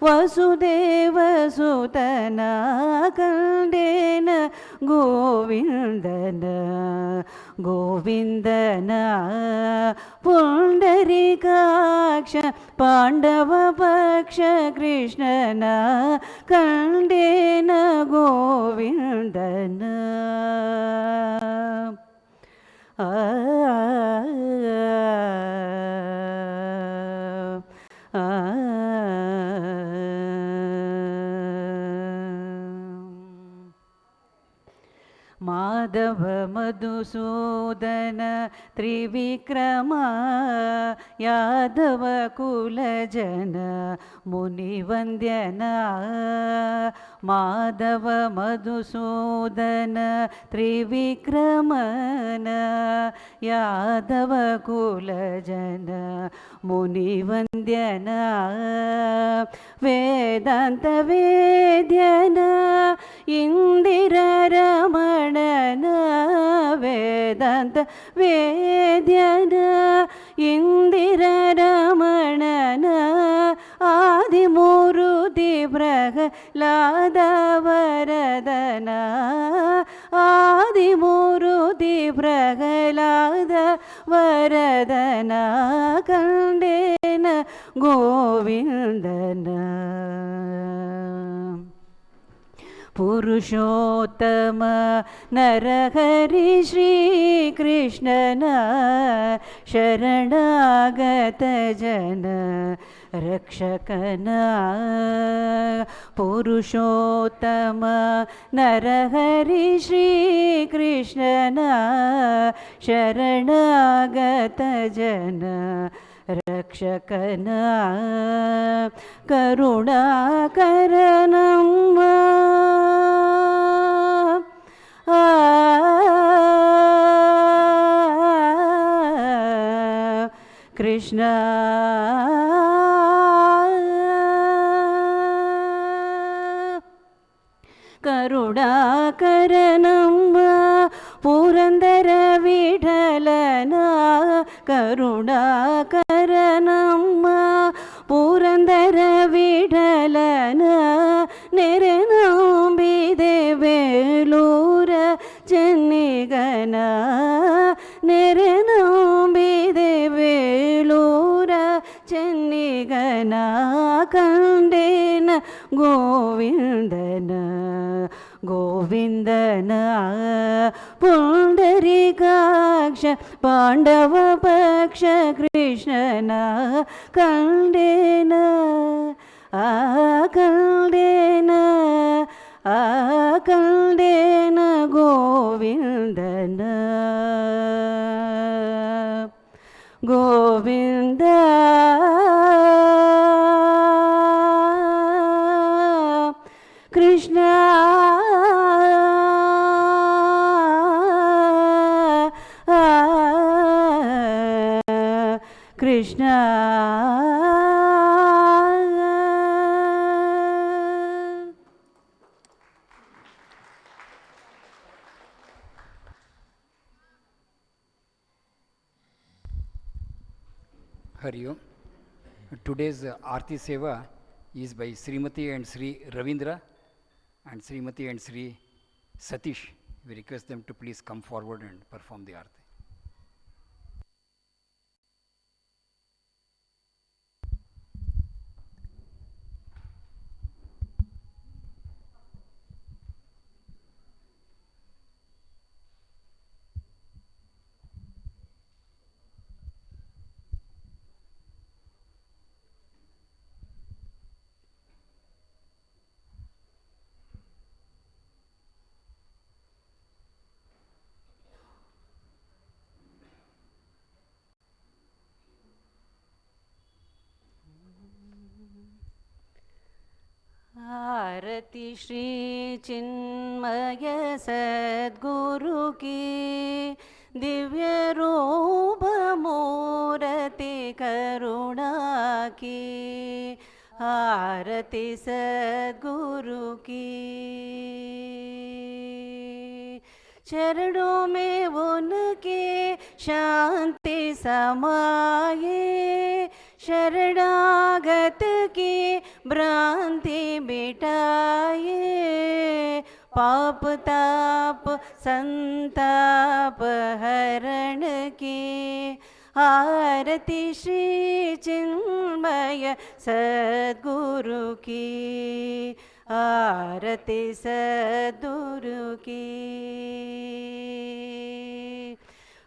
ವಸುದೇವಸುತನ ಕಂಡೇನ ಗೋವಿಂದನ ಗೋವಿಂದನ ಪುಂಡರೀಕಾಕ್ಷ ಪಾಂಡವ ಪಕ್ಷ ಕೃಷ್ಣನ ಕಂಡೇನ ಗೋವಿಂದನ ಆ ಮಾಧವ ಮಧುಸೂದನ ತ್ರಿವಿಕ್ರಮ ಯಾದವ ಕುಲಜನ ಮುನಿವಂದ್ಯನ ಮಾಧವ ಮಧುಸೂದನ ತ್ರಿವಿಕ್ರಮನ ಯಾದವ ಕುಲಜನ ಮುನಿವಂದ್ಯನ ವೇದಾಂತ ವೇದ್ಯನ ಇಂದಿರ ರಮಣನ ವೇದಾಂತ ವೇದ್ಯನ ಇಂದಿರ ರಮಣನ ಆದಿಮೂರುತಿ ಪ್ರಹ್ಲಾದ ವರದನ ಆದಿಮೂರುತಿ ಪ್ರಹ್ಲಾದ ವರದನ ಕಂಡೇನ ಗೋವಿಂದನ ಪುರುಷೋತ್ತಮ ನರಹರಿ ಶ್ರೀಕೃಷ್ಣನ ಶರಣಾಗತ ಜನ ರಕ್ಷಕನ ಪುರುಷೋತ್ತಮ ನರಹರಿ ಶ್ರೀಕೃಷ್ಣನ ಶರಣಾಗತ ಜನ ರಕ್ಷಕನ ಕರುಣಾಕರನಮ್ಮ ಕೃಷ್ಣ ಕರುಣಾಕರನಮ್ಮ ಪುರಂದರ ವಿಠಲನ ಕರುಣಾಕರನಮ್ಮ ಪುರಂದರ ವಿಠಲನ ನೆರೆನಂಬಿದೆ ಬೇಲೂರ ಚೆನ್ನಿಗನ ನೆರೆನಂಬಿದೆ ಬೇಲೂರ ಚೆನ್ನಿಗನ ಕಂಡೇನ ಗೋವಿಂದನ ಗೋವಿಂದನ ಪುಂಡರೀಕಾಕ್ಷ ಪಾಂಡವ ಪಕ್ಷ ಕೃಷ್ಣನ ಕಂಡೇನ ಆ ಕಂಡೇನ ಆ ಕಂಡೇನ ಗೋವಿಂದನ Govinda Krishna Krishna Hari Om. Today's Aarti Seva is by Srimati and Sri Ravindra and Srimati and Sri Satish. We request them to please come forward and perform the Aarti. आरती श्री चिन्मय सद्गुरु की दिव्य रूप मूर्ति करुणा की आरती सद्गुरु की चरणों में उनके शांति समाये शरणागत की भ्रांति मिटाए, पाप ताप संताप हरण की। आरती श्री चिन्मय सद्गुरु की, आरती सद्गुरु की।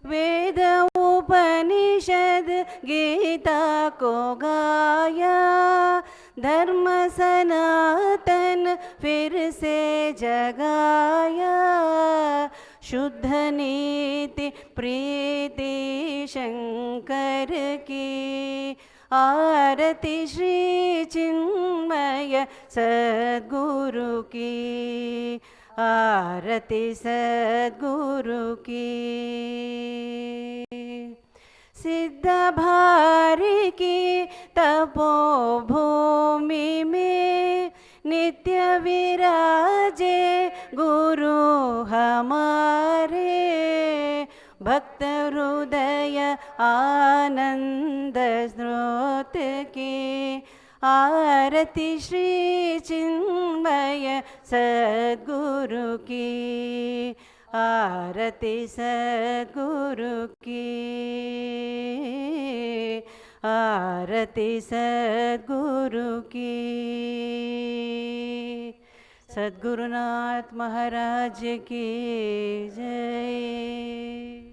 वेद उपनिषद गीता को गाया, धर्म सनातन फिर से जगाया। शुद्ध नीति प्रीति शंकर की, आरती श्री चिन्मय सद्गुरु की, आरती सद्गुरु की। सिद्ध भारी की तपोभूमि में, नित्य विराजे गुरु हमारे। भक्त हृदय आनंद स्रोत की, आरती श्री चिन्मय सद्गुरु की, आरती सद्गुरु की, आरती सद्गुरु की। सद्गुरुनाथ महाराज की जय।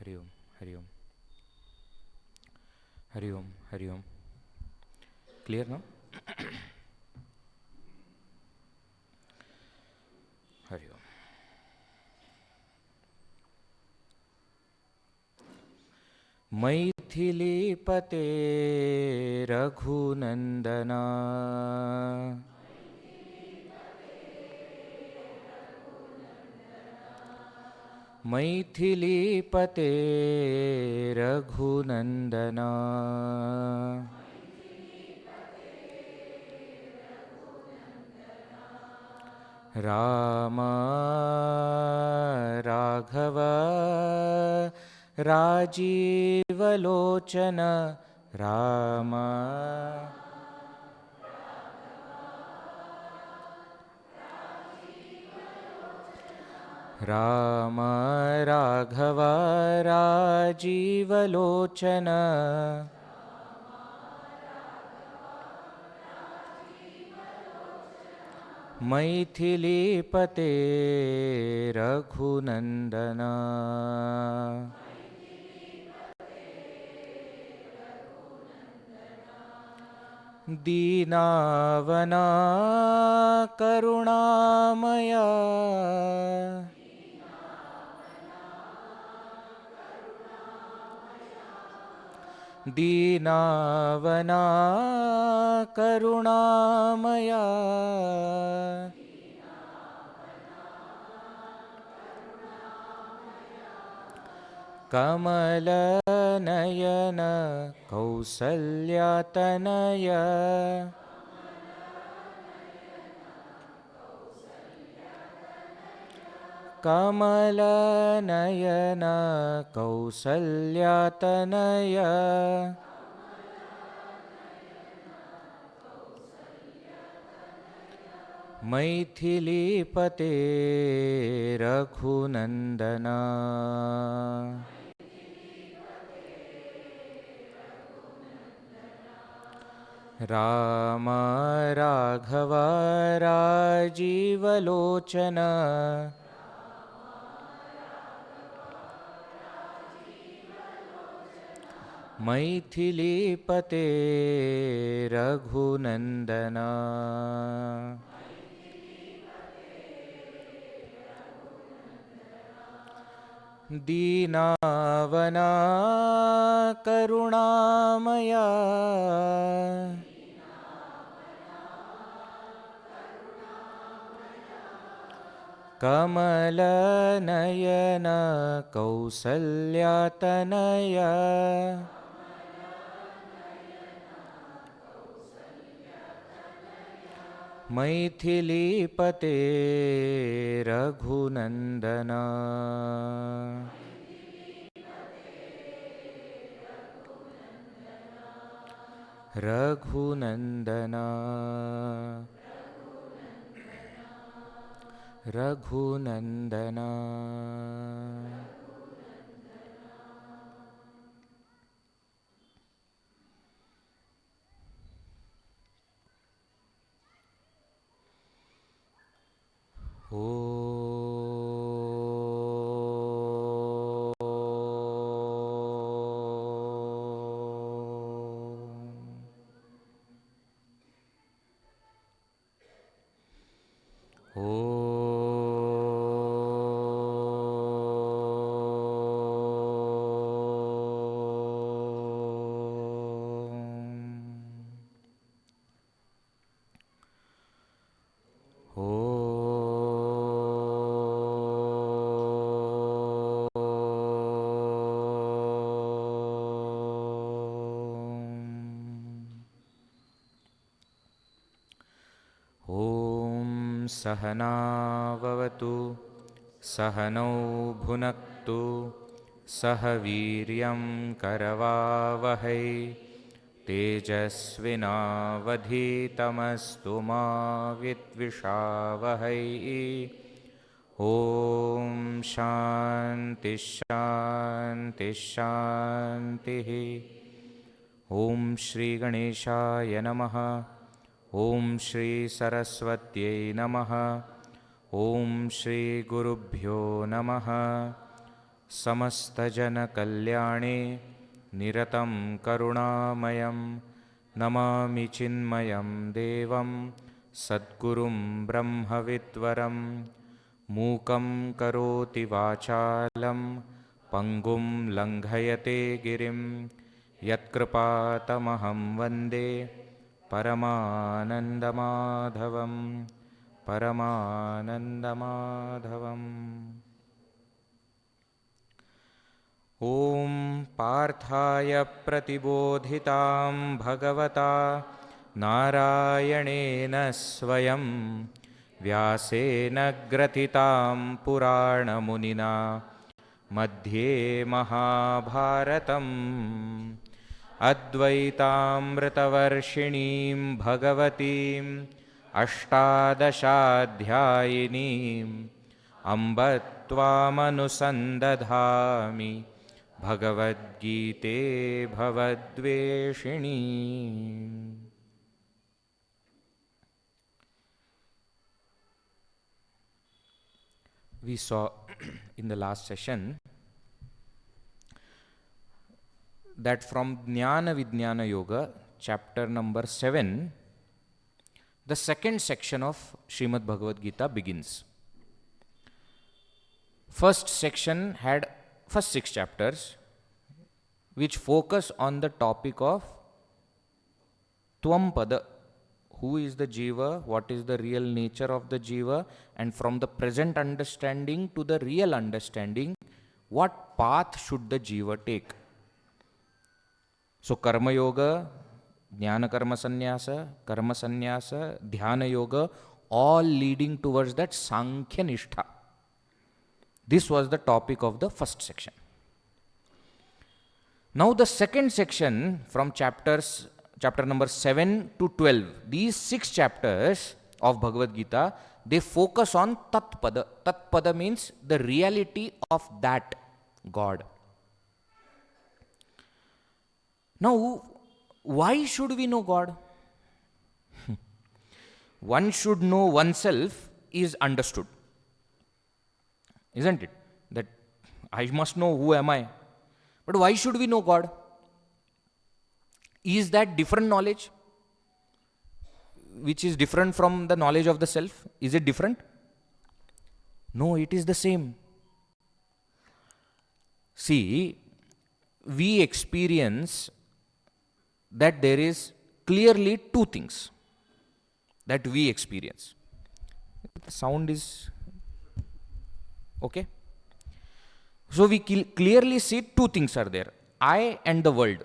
हरि ओम, हरि ओम, हरि ओम, हरि ओम। क्लियर ना? हरि ओम। मैथिलीपते रघुनंदना, मैथिलीपते रघुनंदना, राम राघव राजीवलोचन, राम राम राघव राजीवलोचन, मैथिलीपते रघुनंदना, दीनावना करुणामया, दीनावना करुणामया, कमलनयन कौसल्यातनय, कमलनयन कौसल्यातनय, मैथिलीपते रघुनंदना, राम राघव राजीवलोचन मैथिलीपते रघुनन्दन दीनावना करुणामया कमलनयन कौसल्यातनया मैथिलीपते रघुनन्दन रघुनन्दन रघुनन्दन सहनाववतु सहनौ भुनक्तु सह वीर्यं करवावहै तेजस्विनावधीतमस्तु मा विद्विषावहै ॐ शान्ति शान्ति शान्तिः ॐ श्रीगणेशाय नमः ॐ श्री सरस्वत्यै नमः ॐ श्री गुरुभ्यो नमः समस्तजनकल्याणे निरतं करुणामयं नमामि चिन्मयं देवं सद्गुरुं ब्रह्मविद्वरं मूकं करोति वाचालं पङ्गुं लङ्घयते गिरिं यत्कृपातमहं वन्दे परमानन्दमाधवं परमानन्दमाधवम् ॐ पार्थाय प्रतिबोधितां भगवता नारायणेन स्वयं व्यासेन ग्रथितां पुराणमुनिना मध्ये महाभारतम् अद्वैतामृतवर्षिणीं भगवतीम् अष्टादशाध्यायिनीम् अम्ब त्वामनुसन्दधामि भगवद्गीते भवद्वेषिणी. We saw in the last session that from Jnana Vijnana Yoga, chapter number 7, the second section of Srimad Bhagavad Gita begins. First section had first 6 chapters, which focus on the topic of Tvampada. Who is the Jiva? What is the real nature of the Jiva? And from the present understanding to the real understanding, what path should the Jiva take? So Karma Yoga, Jnana Karma Sannyasa, Dhyana Yoga, all leading towards that Sankhya Nishtha. This was the topic of the first section. Now the second section from chapter number 7 to 12, these 6 chapters of Bhagavad Gita, they focus on Tatpada. Tatpada means the reality of that God. Now, why should we know God? one should know oneself is understood. Isn't it? That I must know who am I. But why should we know God? Is that different knowledge? Which is different from the knowledge of the self? Is it different? No, it is the same. See, we experience that there is clearly two things that we experience. The sound is okay? So we clearly see two things are there, I and the world.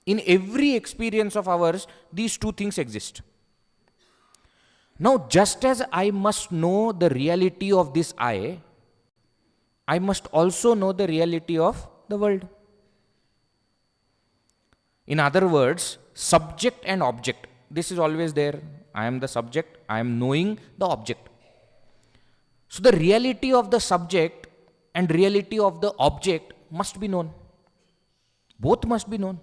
In every experience of ours, these two things exist. Now, just as I must know the reality of this I must also know the reality of the world. In other words, subject and object. This is always there. I am the subject, I am knowing the object. So the reality of the subject and reality of the object must be known. Both must be known.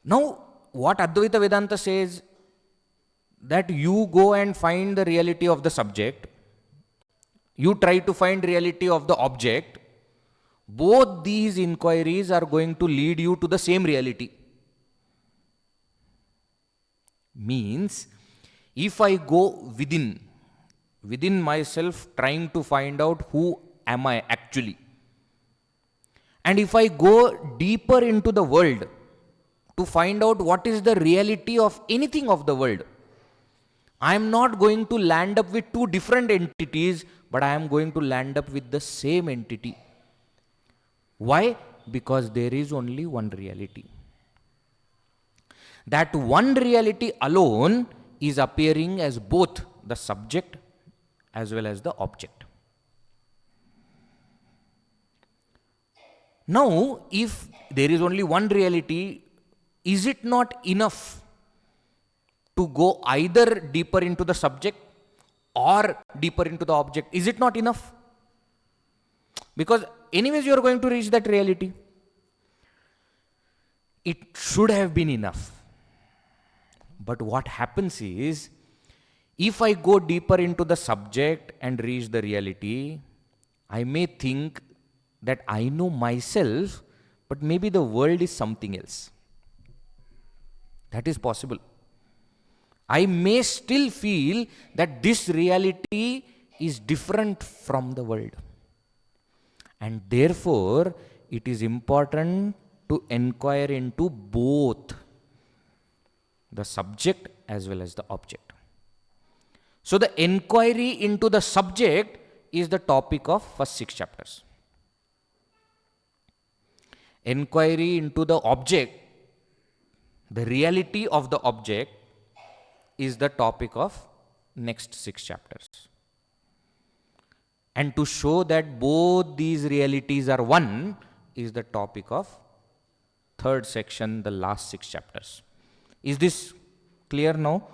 Now, what Advaita Vedanta says, that you go and find the reality of the subject, you try to find reality of the object, both these inquiries are going to lead you to the same reality. Means, if I go within myself trying to find out who am I actually, and if I go deeper into the world to find out what is the reality of anything of the world, I am not going to land up with two different entities, but I am going to land up with the same entity. Why? Because there is only one reality. That one reality alone is appearing as both the subject as well as the object. Now, if there is only one reality, is it not enough to go either deeper into the subject or deeper into the object? Is it not enough? Because anyways you are going to reach that reality. It should have been enough. But what happens is, if I go deeper into the subject and reach the reality, I may think that I know myself, but maybe the world is something else. That is possible. I may still feel that this reality is different from the world. And therefore, it is important to inquire into both the subject as well as the object. So the inquiry into the subject is the topic of first 6 chapters. Inquiry into the object, the reality of the object, is the topic of next 6 chapters. And to show that both these realities are one is the topic of third section, the last 6 chapters. Is this clear now?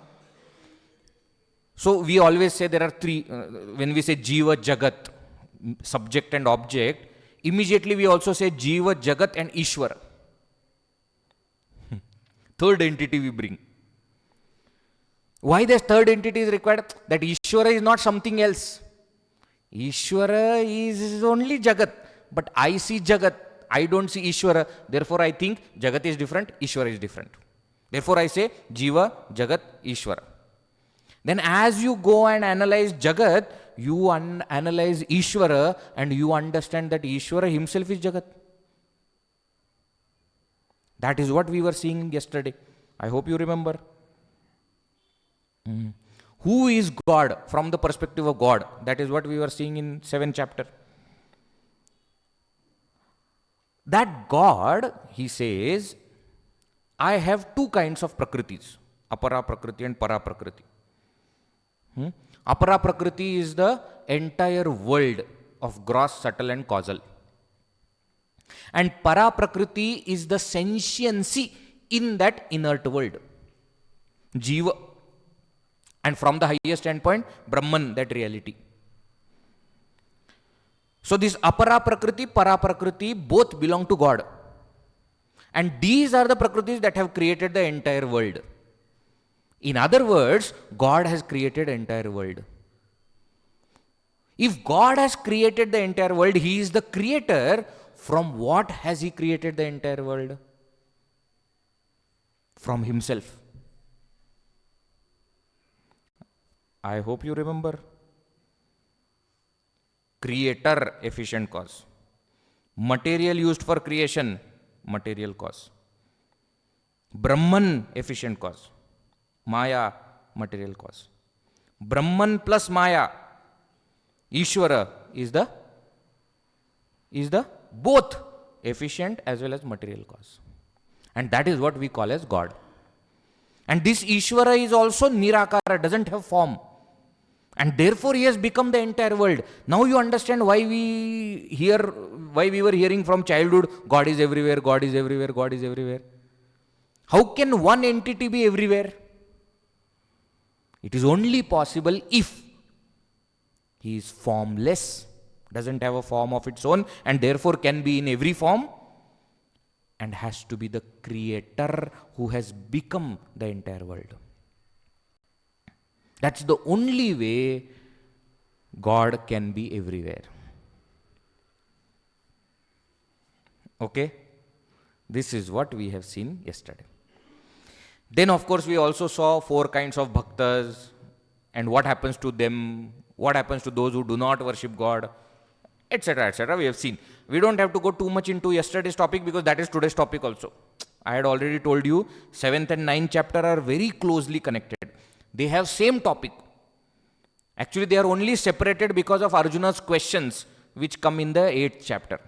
So we always say there are three, when we say Jiva, Jagat, subject and object, immediately we also say Jiva, Jagat and Ishvara. Third entity we bring. Why this third entity is required? That Ishvara is not something else. Ishvara is only Jagat. But I see Jagat, I don't see Ishvara. Therefore I think Jagat is different, Ishvara is different. Therefore I say Jiva, Jagat, Ishvara. Then as you go and analyze Jagat, you analyze Ishvara and you understand that Ishvara himself is Jagat. That is what we were seeing yesterday. I hope you remember. Who is God from the perspective of God? That is what we were seeing in 7th chapter. That God, he says, I have two kinds of prakritis, apara prakriti and para prakriti. Apara prakriti is the entire world of gross, subtle and causal. And para prakriti is the sentiency in that inert world. Jiva. And from the highest standpoint, Brahman, that reality. So this apara prakriti, para prakriti, both belong to God. And these are the prakritis that have created the entire world. In other words, God has created the entire world. If God has created the entire world, He is the creator. From what has He created the entire world? From Himself. I hope you remember. Creator, efficient cause. Material used for creation, material cause. Brahman, efficient cause. Maya, material cause. Brahman plus Maya, Ishvara is the both efficient as well as material cause. And that is what we call as God. And this Ishvara is also Nirakara, doesn't have form. And therefore he has become the entire world. Now you understand why we were hearing from childhood, God is everywhere, God is everywhere, God is everywhere. How can one entity be everywhere? It is only possible if he is formless, doesn't have a form of its own, and therefore can be in every form, and has to be the creator who has become the entire world. That's the only way God can be everywhere. Okay? This is what we have seen yesterday. Then of course we also saw 4 kinds of bhaktas and what happens to them, what happens to those who do not worship God, etc., etc. We have seen. We don't have to go too much into yesterday's topic because that is today's topic also. I had already told you 7th and 9th chapter are very closely connected. They have same topic. Actually, they are only separated because of Arjuna's questions which come in the 8th chapter.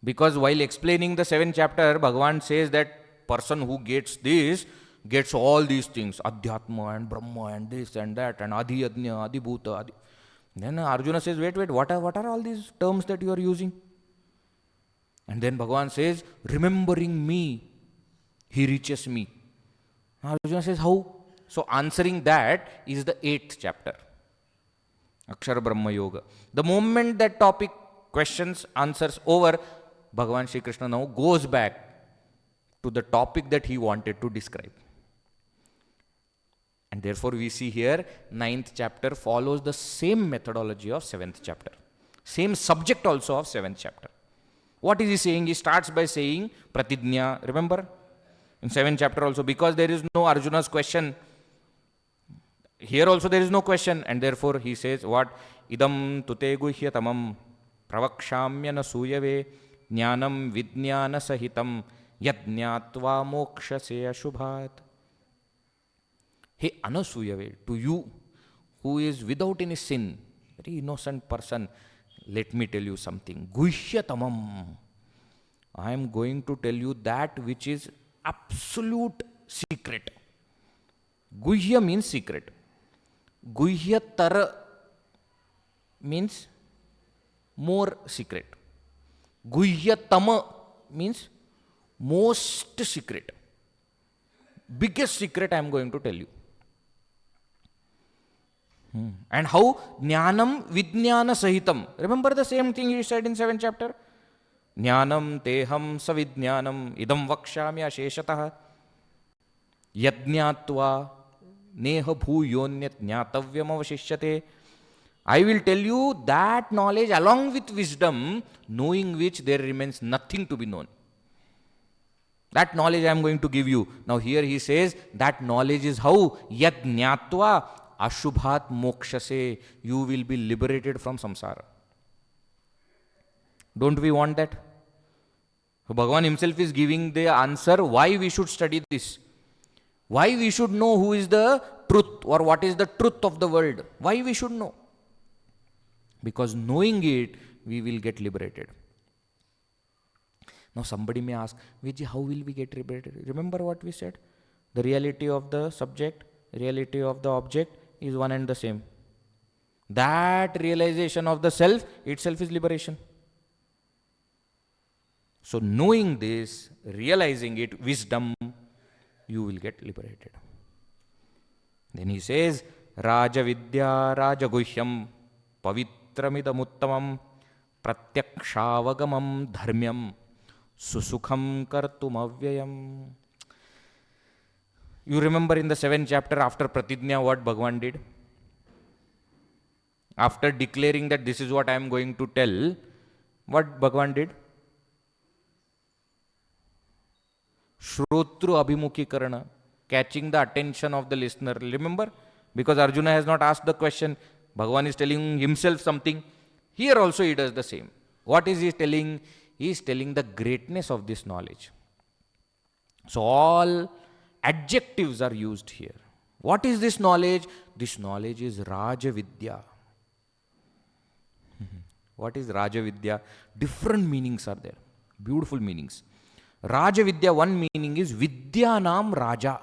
Because while explaining the 7th chapter, Bhagavan says that person who gets this, gets all these things, Adhyatma and Brahma and this and that and Adi Yajna, Adi Bhuta, Adi. Then Arjuna says, wait, what are all these terms that you are using? And then Bhagavan says, remembering me, he reaches me. Arjuna says, how? So answering that is the 8th chapter, Akshara Brahma Yoga. The moment that topic, questions, answers over, Bhagavan Shri Krishna now goes back to the topic that he wanted to describe. And therefore we see here 9th chapter follows the same methodology of 7th chapter. Same subject also of 7th chapter. What is he saying? He starts by saying Pratijna, remember? In 7th chapter also, because there is no Arjuna's question. Here also there is no question, and therefore he says what? Idam tute guhyatamam pravakshamya suyave jnanam vidnyana sahitam yadnyatva mokshase ashubhat. Hey Anasuyave, to you who is without any sin, very innocent person, let me tell you something. Guhyatamam. I am going to tell you that which is absolute secret. Guhya means secret. Guhyatara means more secret. Guhyatama means most secret. Biggest secret I am going to tell you. And how? Jnanam vidnyana sahitam. Remember the same thing he said in 7th chapter? Jnanam teham savidnyanam idam vakshami asheshatah yajnatva neha bhuyonyat jnatavyam avashishyate. I will tell you that knowledge along with wisdom, knowing which there remains nothing to be known. That knowledge I am going to give you. Now here he says that knowledge is how? Yajnatva ashubhat mokshase. You will be liberated from samsara. Don't we want that? So Bhagavan himself is giving the answer why we should study this. Why we should know who is the truth or what is the truth of the world. Why we should know? Because knowing it, we will get liberated. Now somebody may ask, Vijay, how will we get liberated? Remember what we said? The reality of the subject, reality of the object is one and the same. That realization of the self itself is liberation. So knowing this, realizing it, wisdom, you will get liberated. Then he says, Raja Vidya Raja Guhyam Pavitramidamuttamam Pratyakshaavagamam Dharmyam Susukham Kartum Avyayam. You remember in the 7th chapter after Pratijna what Bhagavan did? After declaring that this is what I am going to tell, what Bhagavan did? Shrotru Abhimukhikarana, catching the attention of the listener. Remember? Because Arjuna has not asked the question, Bhagavan is telling himself something. Here also he does the same. What is he telling? He is telling the greatness of this knowledge. So all adjectives are used here. What is this knowledge? This knowledge is Raja Vidya. What is Raja Vidya? Different meanings are there. Beautiful meanings. Raja Vidya, one meaning is Vidyanam Raja.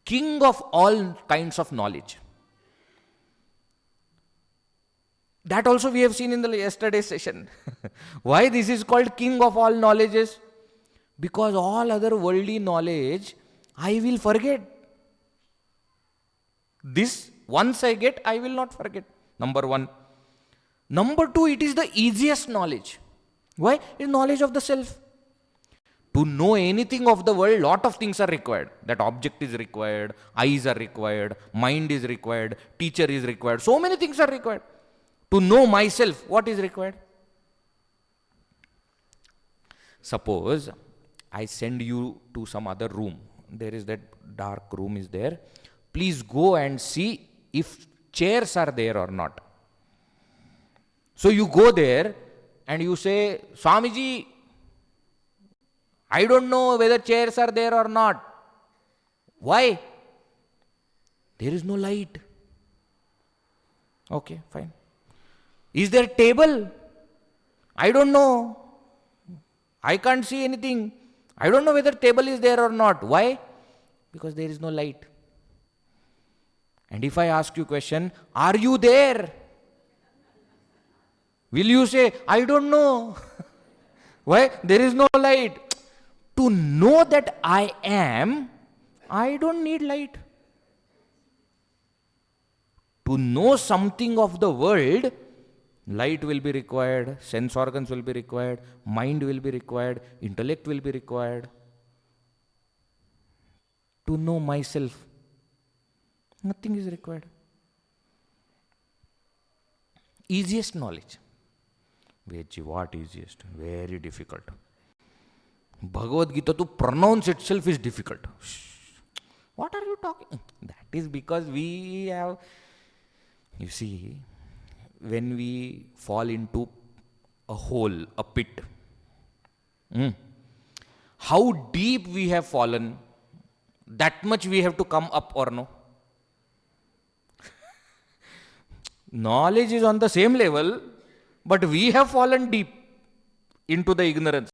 King of all kinds of knowledge. That also we have seen in the yesterday's session. Why this is called king of all knowledges? Because all other worldly knowledge I will forget. This, once I get, I will not forget. Number one. Number two, it is the easiest knowledge. Why? It is knowledge of the self. To know anything of the world, lot of things are required. That object is required, eyes are required, mind is required, teacher is required. So many things are required. To know myself, what is required? Suppose I send you to some other room. There is that dark room is there. Please go and see if chairs are there or not. So you go there and you say, Swamiji, I don't know whether chairs are there or not. Why? There is no light. Okay, fine. Is there table? I don't know. I can't see anything. I don't know whether table is there or not. Why? Because there is no light. And if I ask you question, are you there? Will you say, I don't know? Why? There is no light. To know that I am, I don't need light. To know something of the world, light will be required, sense organs will be required, mind will be required, intellect will be required. To know myself, nothing is required. Easiest knowledge. What easiest? Very difficult. Bhagavad Gita to pronounce itself is difficult. What are you talking? That is because we have, you see, when we fall into a hole, a pit, how deep we have fallen, that much we have to come up or no? Knowledge is on the same level, but we have fallen deep into the ignorance.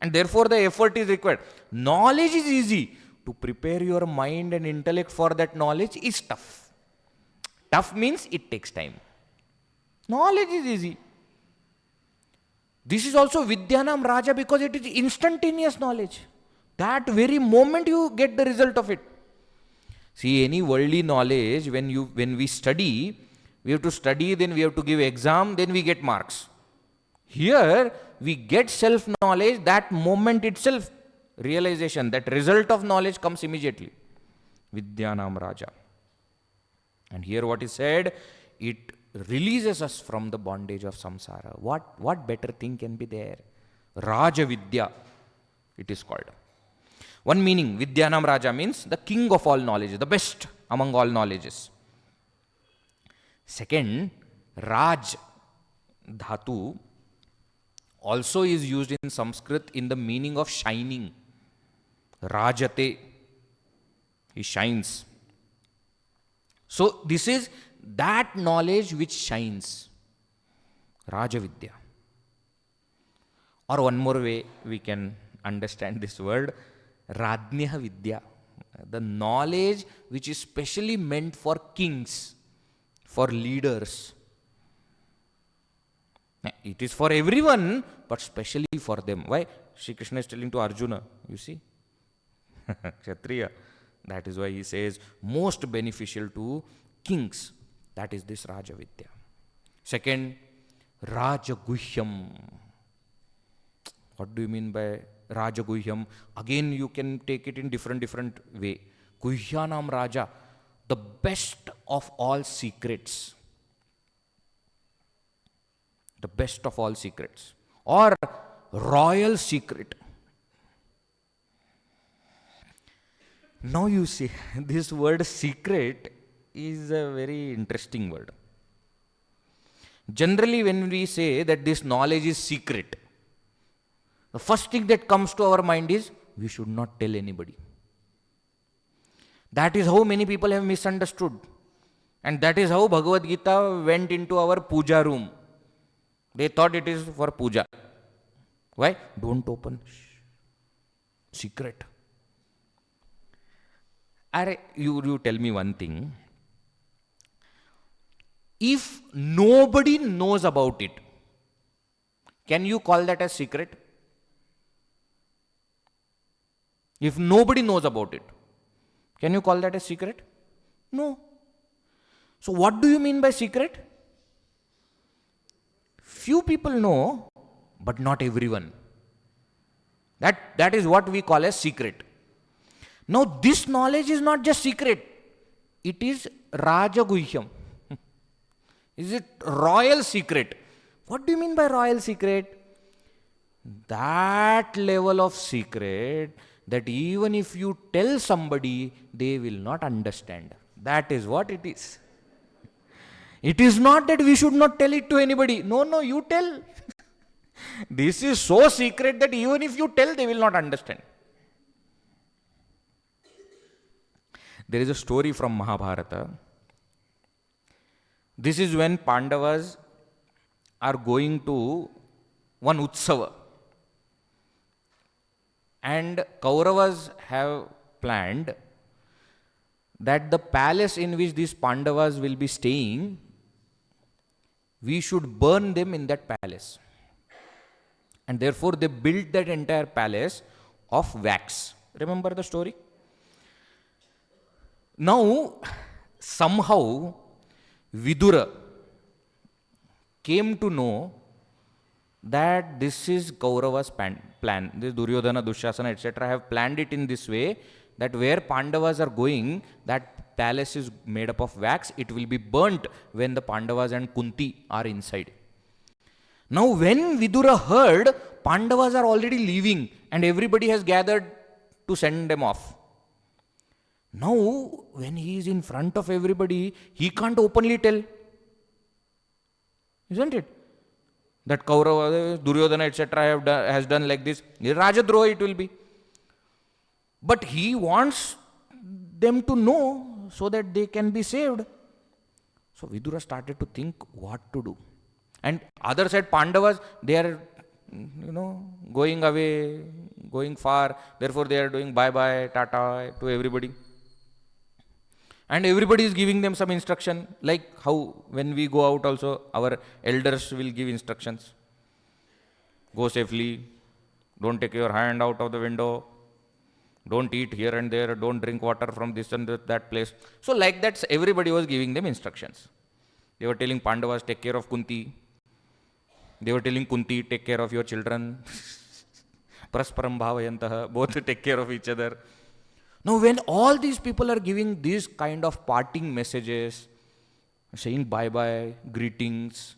And therefore the effort is required. Knowledge is easy. To prepare your mind and intellect for that knowledge is tough. Tough means it takes time. Knowledge is easy. This is also Vidyanam Raja because it is instantaneous knowledge. That very moment you get the result of it. See, any worldly knowledge, when we study, we have to study, then we have to give exam, then we get marks. Here, we get self-knowledge, that moment itself, realization, that result of knowledge comes immediately. Vidyanam Raja. And here what is said, it releases us from the bondage of samsara. What better thing can be there? Raja Vidya, it is called. One meaning, Vidyanam Raja means the king of all knowledge, the best among all knowledges. Second, Raj Dhatu also is used in Sanskrit in the meaning of shining. Rajate, he shines. So this is that knowledge which shines. Rajavidya. Or one more way we can understand this word, Radnya Vidya. The knowledge which is specially meant for kings, for leaders. It is for everyone, but specially for them. Why? Shri Krishna is telling to Arjuna, you see, Kshatriya. That is why he says, most beneficial to kings. That is this Raja Vidya. Second, Rajaguhyam. What do you mean by Rajaguhyam. Again, you can take it in different way. Guhyanam Raja, the best of all secrets. The best of all secrets. Or royal secret. Now you see, this word secret is a very interesting word. Generally, when we say that this knowledge is secret, the first thing that comes to our mind is, we should not tell anybody. That is how many people have misunderstood. And that is how Bhagavad Gita went into our puja room. They thought it is for puja. Why? Don't open. Shh. Secret. You tell me one thing. If nobody knows about it, can you call that as secret? If nobody knows about it, can you call that a secret? No. So what do you mean by secret? Few people know, but not everyone. That is what we call as secret. Now this knowledge is not just secret. It is Rajaguhyam. Is it royal secret? What do you mean by royal secret? That level of secret that even if you tell somebody, they will not understand. That is what it is. It is not that we should not tell it to anybody. No, you tell. This is so secret that even if you tell, they will not understand. There is a story from Mahabharata. This is when Pandavas are going to one Utsava. And Kauravas have planned that the palace in which these Pandavas will be staying, we should burn them in that palace. And therefore they built that entire palace of wax. Remember the story? Now, somehow, Vidura came to know that this is Kaurava's plan. This Duryodhana, Dushasana, etc. have planned it in this way that where Pandavas are going, that palace is made up of wax. It will be burnt when the Pandavas and Kunti are inside. Now, when Vidura heard Pandavas are already leaving and everybody has gathered to send them off. Now, when he is in front of everybody, he can't openly tell. Isn't it? That Kaurava, Duryodhana, etc. has done like this. Rajadroha it will be. But he wants them to know so that they can be saved. So Vidura started to think what to do. And other side, Pandavas, they are, going away, going far. Therefore, they are doing bye-bye, tata to everybody. And everybody is giving them some instruction, like how when we go out also, our elders will give instructions. Go safely, don't take your hand out of the window, don't eat here and there, don't drink water from this and that place. So like that, everybody was giving them instructions. They were telling Pandavas, take care of Kunti. They were telling Kunti, take care of your children. Prasparam bhavayantaha, both take care of each other. Now, when all these people are giving these kind of parting messages, saying bye-bye, greetings,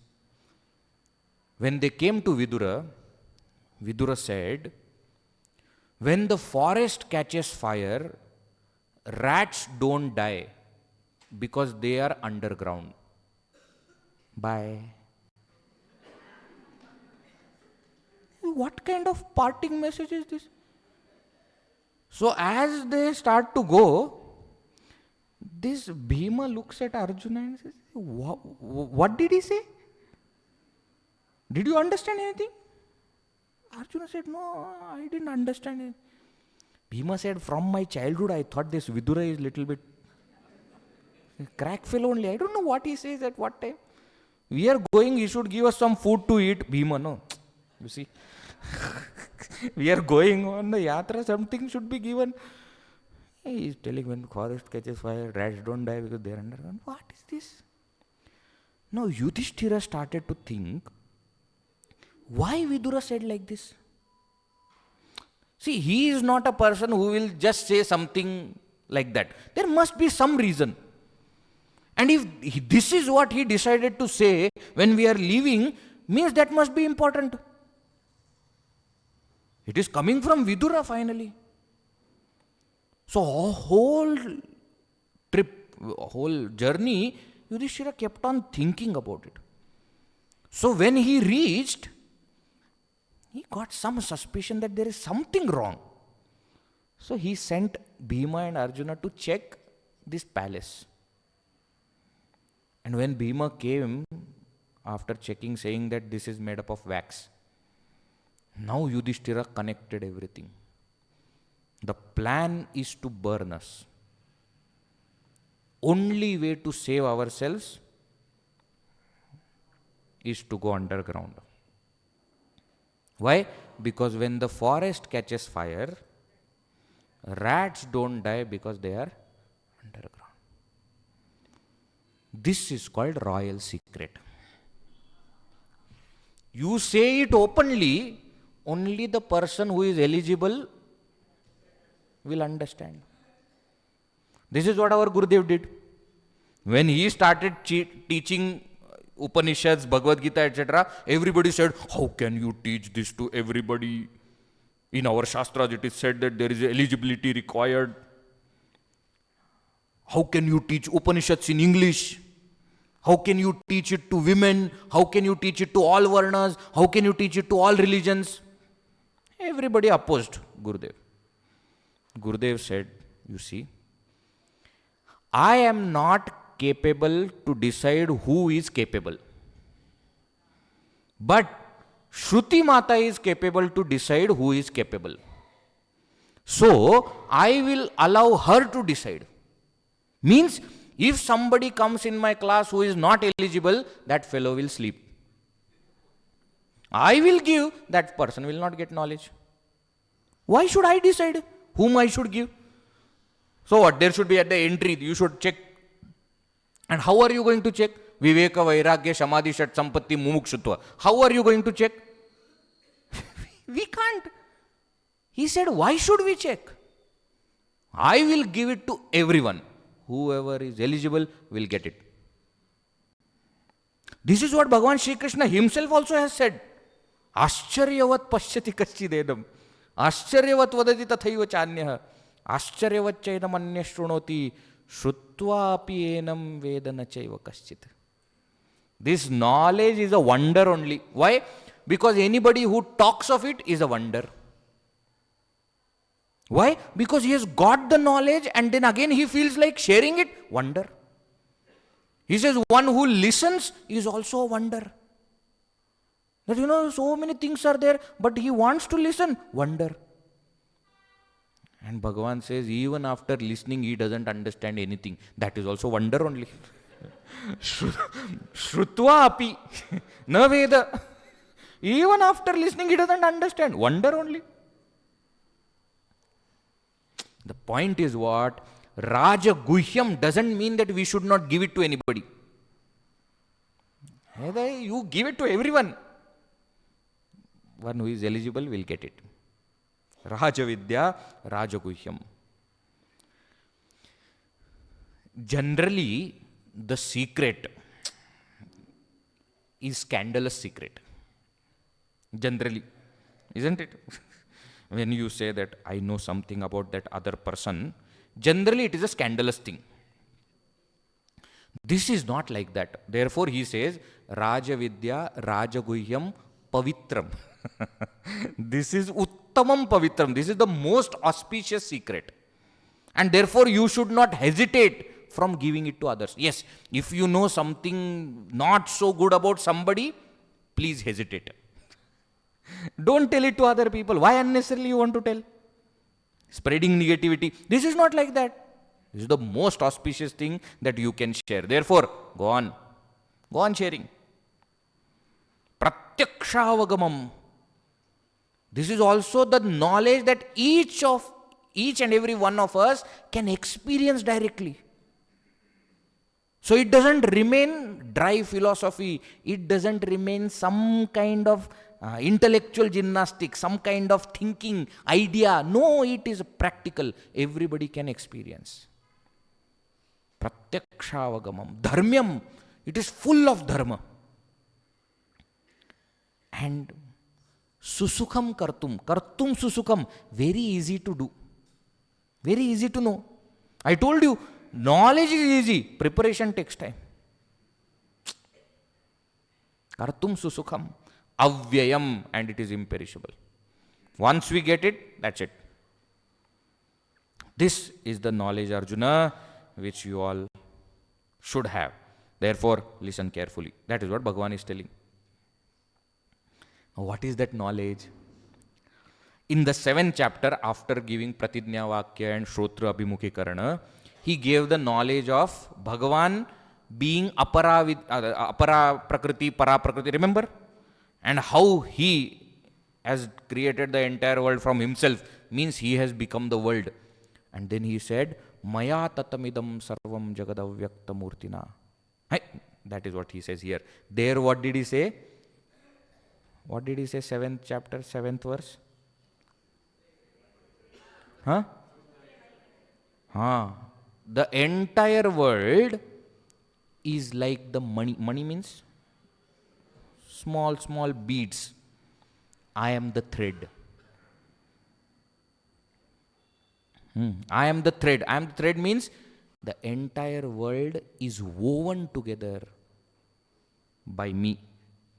when they came to Vidura, Vidura said, when the forest catches fire, rats don't die because they are underground. Bye. What kind of parting message is this? So as they start to go, this Bhima looks at Arjuna and says, what did he say? Did you understand anything? Arjuna said, no, I didn't understand it. Bhima said, from my childhood I thought this Vidura is little bit crack fellow only. I don't know what he says at what time. We are going, he should give us some food to eat. Bhima, no. You see. We are going on the yatra, something should be given. He is telling when forest catches fire, rats don't die because they are underground. What is this? Now Yudhishthira started to think, why Vidura said like this? See, he is not a person who will just say something like that. There must be some reason. And if this is what he decided to say when we are leaving, means that must be important. It is coming from Vidura finally. So a whole trip, a whole journey, Yudhishthira kept on thinking about it. So when he reached, he got some suspicion that there is something wrong. So he sent Bhima and Arjuna to check this palace. And when Bhima came, after checking, saying that this is made up of wax, now Yudhishthira connected everything. The plan is to burn us. Only way to save ourselves is to go underground. Why? Because when the forest catches fire, rats don't die because they are underground. This is called royal secret. You say it openly, only the person who is eligible will understand. This is what our Gurudev did. When he started teaching Upanishads, Bhagavad Gita, etc., everybody said, how can you teach this to everybody? In our Shastras it is said that there is eligibility required. How can you teach Upanishads in English? How can you teach it to women? How can you teach it to all Varnas? How can you teach it to all religions? Everybody opposed Gurudev. Gurudev said, you see, I am not capable to decide who is capable. But Shruti Mata is capable to decide who is capable. So, I will allow her to decide. Means, if somebody comes in my class who is not eligible, that fellow will sleep. I will give, that person will not get knowledge. Why should I decide whom I should give? So what? There should be at the entry, you should check. And how are you going to check? Viveka, Vairagya, Samadhi, Shat, Sampatti, Mumukshutva. How are you going to check? We can't. He said, why should we check? I will give it to everyone. Whoever is eligible will get it. This is what Bhagavan Shri Krishna himself also has said. Ascharyavat pashyati kaschidedam. Ascharyavat vadati tathaiva chanyah. Ascharyavat chaidam anya shrunoti. Shrutva api enam vedana chaiva kaschit. This knowledge is a wonder only. Why? Because anybody who talks of it is a wonder. Why? Because he has got the knowledge and then again he feels like sharing it. Wonder. He says one who listens is also a wonder. That so many things are there, but he wants to listen. Wonder. And Bhagavan says even after listening he doesn't understand anything. That is also wonder only. Shrutva api na veda. Even after listening he doesn't understand. Wonder only. The point is what? Raja Guhyam doesn't mean that we should not give it to anybody. You give it to everyone. One who is eligible will get it. Raja Vidya, Raja Guhyam. Generally, the secret is scandalous secret. Generally, isn't it? When you say that I know something about that other person, generally it is a scandalous thing. This is not like that. Therefore he says, Raja Vidya, Raja Guhyam, Pavitram. This is Uttamam Pavitram. This is the most auspicious secret. And therefore you should not hesitate from giving it to others. Yes, if you know something not so good about somebody, please hesitate. Don't tell it to other people. Why unnecessarily you want to tell? Spreading negativity. This is not like that. This is the most auspicious thing that you can share. Therefore, go on. Go on sharing. Pratyakshaavagamam. This is also the knowledge that each and every one of us can experience directly. So it doesn't remain dry philosophy. It doesn't remain some kind of intellectual gymnastics, some kind of thinking, idea. No, it is practical. Everybody can experience. Pratyakshaavagamam, dharmyam. It is full of dharma. And susukham kartum susukham, very easy to do. Very easy to know. I told you, knowledge is easy, preparation takes time. Kartum susukham, avyayam, and it is imperishable. Once we get it, that's it. This is the knowledge, Arjuna, which you all should have. Therefore, listen carefully. That is what Bhagavan is telling. Now, what is that knowledge? In the 7th chapter, after giving Pratidnya Vakya and Shrotra Abhimukhikarana, he gave the knowledge of Bhagavan being apara prakriti, para prakriti, remember? And how he has created the entire world from himself, means he has become the world. And then he said, Maya tatamidam sarvam jagadavyakta murtina. That is what he says here. There, what did he say? What did he say? 7th chapter, 7th verse? The entire world is like the money. Money means small, small beads. I am the thread. I am the thread. I am the thread means the entire world is woven together by me.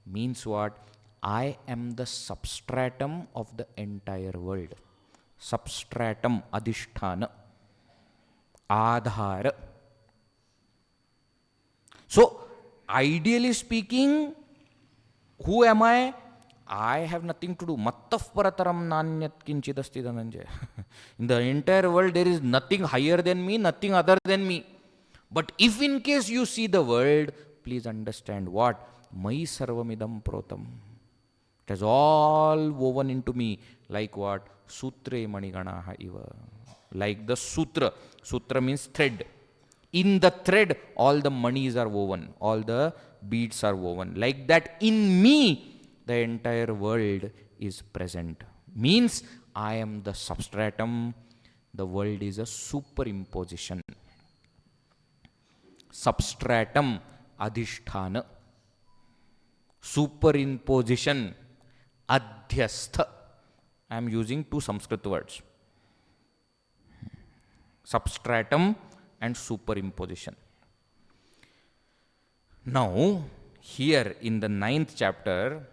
Means what? I am the substratum of the entire world. Substratum, adhisthana, adhara. So, ideally speaking, who am I? I have nothing to do. Mattaf parataram nanyat kinchidasti dhananjaya. In the entire world, there is nothing higher than me, nothing other than me. But if in case you see the world, please understand what? Mai sarvamidam protam. It has all woven into me. Like what? Sutre maniganaha iva. Like the sutra. Sutra means thread. In the thread, all the manis are woven. All the beads are woven. Like that, in me, the entire world is present. Means, I am the substratum. The world is a superimposition. Substratum, adhisthana. Superimposition, adhyastha. I am using two Sanskrit words. Substratum and superimposition. Now, here in the 9th chapter,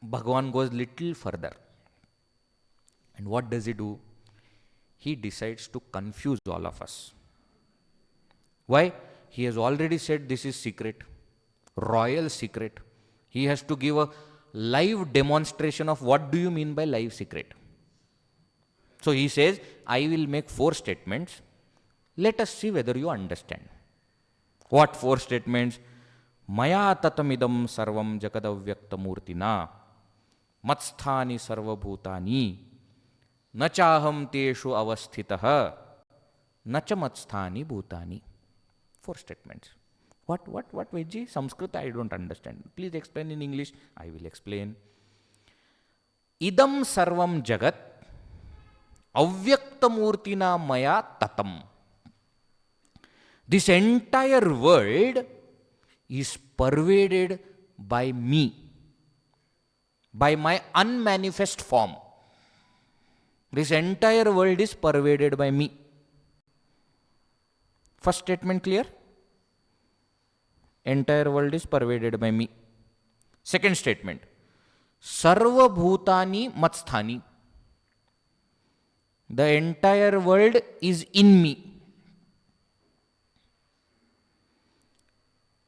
Bhagavan goes little further. And what does he do? He decides to confuse all of us. Why? He has already said this is secret, royal secret. He has to give a live demonstration of what do you mean by live secret. So he says, I will make 4 statements. Let us see whether you understand. What 4 statements? Maya tatamidam sarvam jagadavyakta murtina matsthani sarvabhutani nachaham teshu avasthitaha nacha matsthani bhutani. 4 statements. What, Vijay? Sanskrit I don't understand. Please explain in English. I will explain. Idam sarvam jagat avyakta murtina maya tatam. This entire world is pervaded by me, by my unmanifest form. This entire world is pervaded by me. First statement clear? Entire world is pervaded by me. Second statement, sarva bhutani matsthani. The entire world is in me.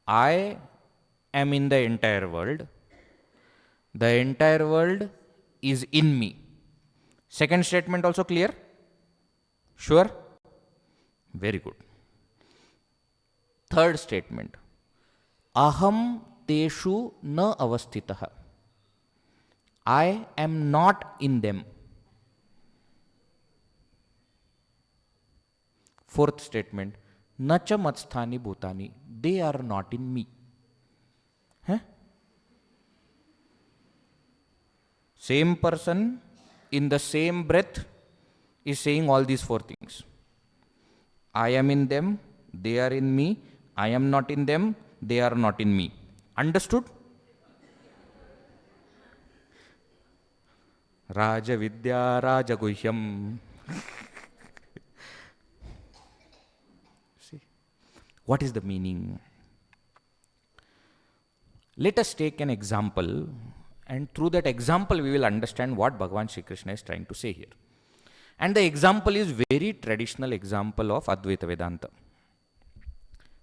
I am in the entire world. The entire world is in me. Second statement also clear? Sure? Very good. Third statement, aham teshu na avasthitaha. I am not in them. Fourth statement, nacha matsthani bhutani. They are not in me. Huh? Same person in the same breath is saying all these four things. I am in them, they are in me, I am not in them, they are not in me. Understood? Raja Vidya Raja Guhyam. See, what is the meaning? Let us take an example, and through that example, we will understand what Bhagavan Shri Krishna is trying to say here. And the example is very traditional example of Advaita Vedanta.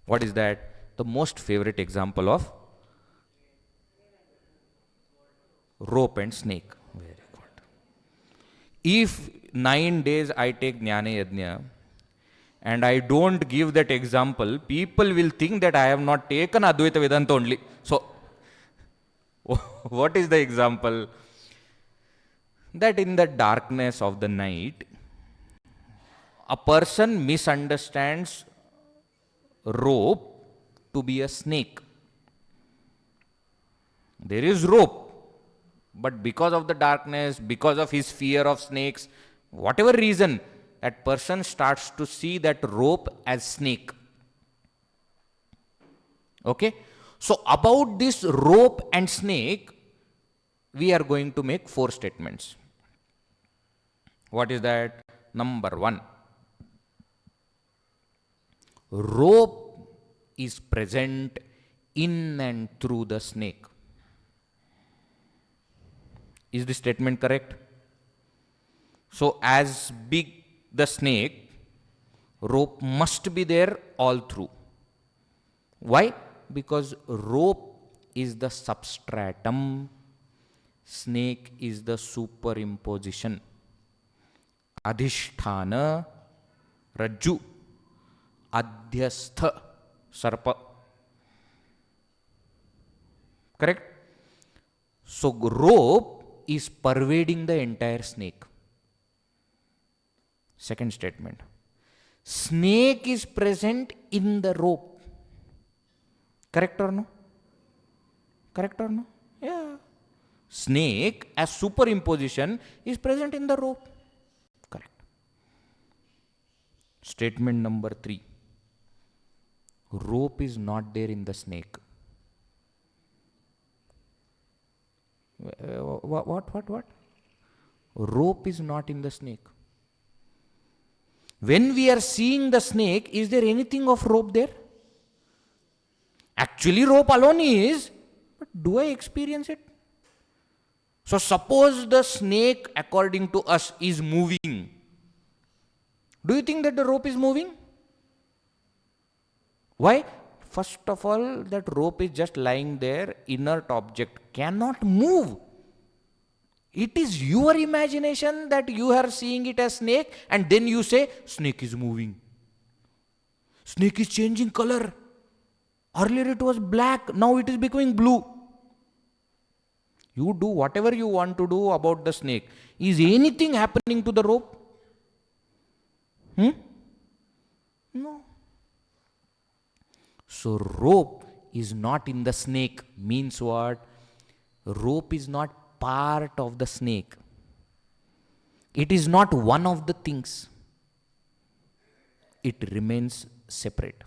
What is that? The most favorite example of rope and snake. Very good. If 9 days I take Jnana Yagna and I don't give that example, people will think that I have not taken Advaita Vedanta only. So, what is the example? That in the darkness of the night, a person misunderstands rope to be a snake. There is rope, but because of the darkness, because of his fear of snakes, whatever reason, that person starts to see that rope as snake. Okay? So about this rope and snake, we are going to make 4 statements. What is that? Number 1. Rope is present in and through the snake. Is this statement correct? So as big the snake, rope must be there all through. Why? Because rope is the substratum, snake is the superimposition. Adhishthana, Rajju, Adhyastha, Sarpa. Correct? So rope is pervading the entire snake. Second statement. Snake is present in the rope. Correct or no? Correct or no? Yeah. Snake as superimposition is present in the rope. Correct. Statement number 3. Rope is not there in the snake. What? Rope is not in the snake. When we are seeing the snake, is there anything of rope there? Actually, rope alone is, but do I experience it? So suppose the snake, according to us, is moving. Do you think that the rope is moving? Why? First of all, that rope is just lying there, inert object, cannot move. It is your imagination that you are seeing it as snake, and then you say, snake is moving. Snake is changing color. Earlier it was black, now it is becoming blue. You do whatever you want to do about the snake. Is anything happening to the rope? No. So rope is not in the snake means what? Rope is not part of the snake. It is not one of the things. It remains separate.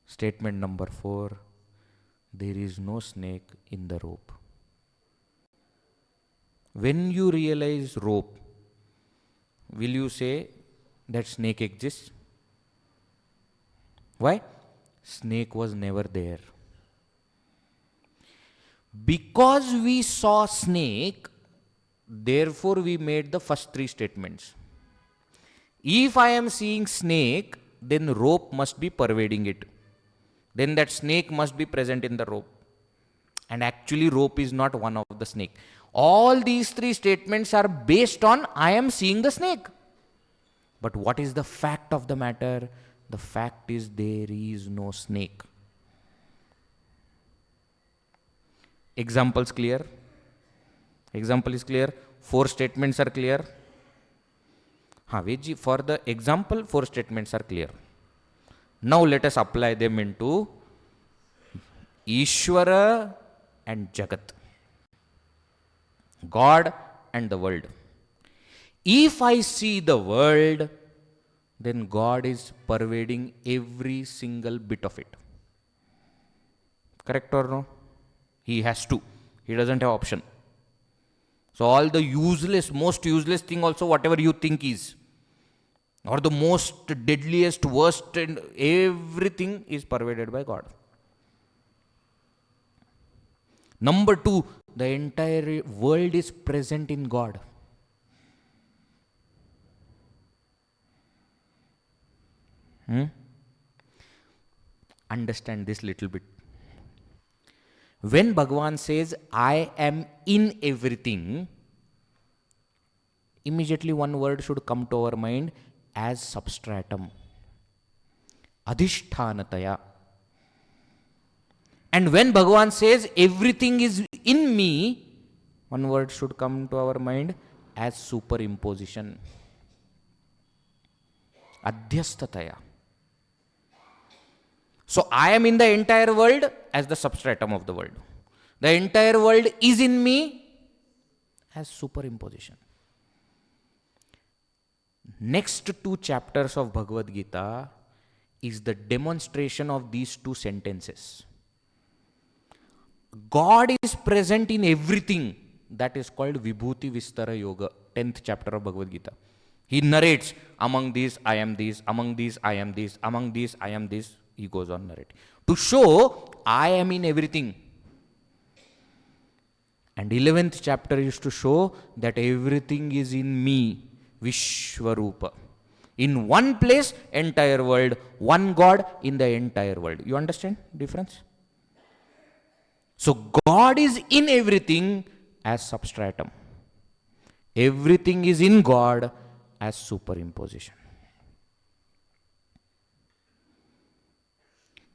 Statement number 4. There is no snake in the rope. When you realize rope, will you say that snake exists? Why? Snake was never there. Because we saw snake, therefore we made the first 3 statements. If I am seeing snake, then rope must be pervading it. Then that snake must be present in the rope. And actually rope is not one of the snake. All these 3 statements are based on I am seeing the snake. But what is the fact of the matter? The fact is there is no snake. Examples clear? Example is clear? 4 statements are clear? Vedji, for the example, 4 statements are clear. Now let us apply them into Ishvara and Jagat. God and the world. If I see the world, then God is pervading every single bit of it. Correct or no? He has to. He doesn't have option. So all the useless, most useless thing also, whatever you think is, or the most deadliest, worst, and everything is pervaded by God. Number two, the entire world is present in God. Understand this little bit. When Bhagavan says, I am in everything, immediately one word should come to our mind as substratum. Adhishthanataya. And when Bhagavan says, everything is in me, one word should come to our mind as superimposition. Adhyastataya. So I am in the entire world as the substratum of the world. The entire world is in me as superimposition. Next two chapters of Bhagavad Gita is the demonstration of these two sentences. God is present in everything. That is called Vibhuti Vistara Yoga, 10th chapter of Bhagavad Gita. He narrates, among these I am this, among these I am this, among these I am this. He goes on narrating. To show I am in everything. And 11th chapter is to show that everything is in me, Vishwarupa. In one place, entire world, one God in the entire world. You understand difference? So God is in everything as substratum. Everything is in God as superimposition.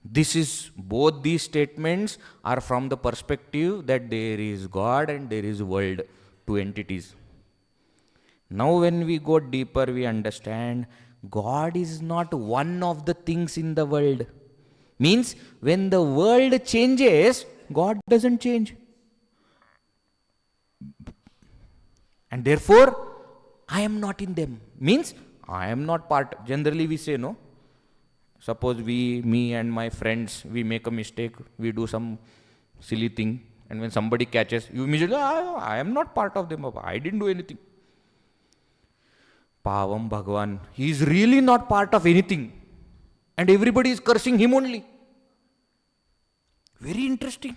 This is, both these statements are from the perspective that there is God and there is world, two entities. Now when we go deeper, we understand God is not one of the things in the world. Means when the world changes, God doesn't change. And therefore, I am not in them. Means I am not part. Generally we say, no. Suppose me and my friends, we make a mistake, we do some silly thing, and when somebody catches, you immediately, I am not part of them, I didn't do anything. Pavam Bhagavan, he is really not part of anything, and everybody is cursing him only. Very interesting.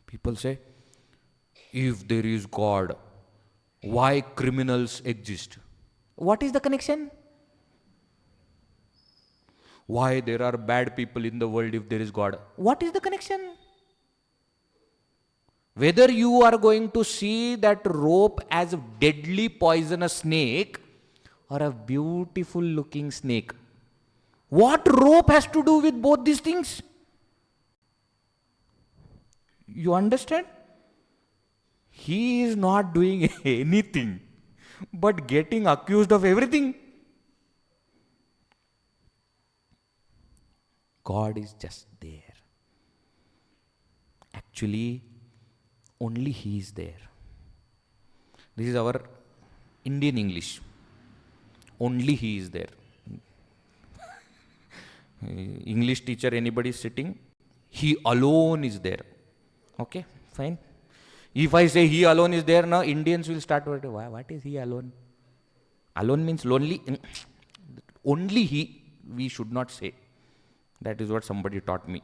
People say, if there is God, why criminals exist? What is the connection? Why there are bad people in the world if there is God? What is the connection? Whether you are going to see that rope as a deadly poisonous snake or a beautiful looking snake, what rope has to do with both these things? You understand? He is not doing anything but getting accused of everything. God is just there. Actually, only He is there. This is our Indian English. Only He is there. English teacher, anybody sitting? He alone is there. Okay, fine. If I say He alone is there, now Indians will start wondering, what is He alone? Alone means lonely. Only He, we should not say. That is what somebody taught me.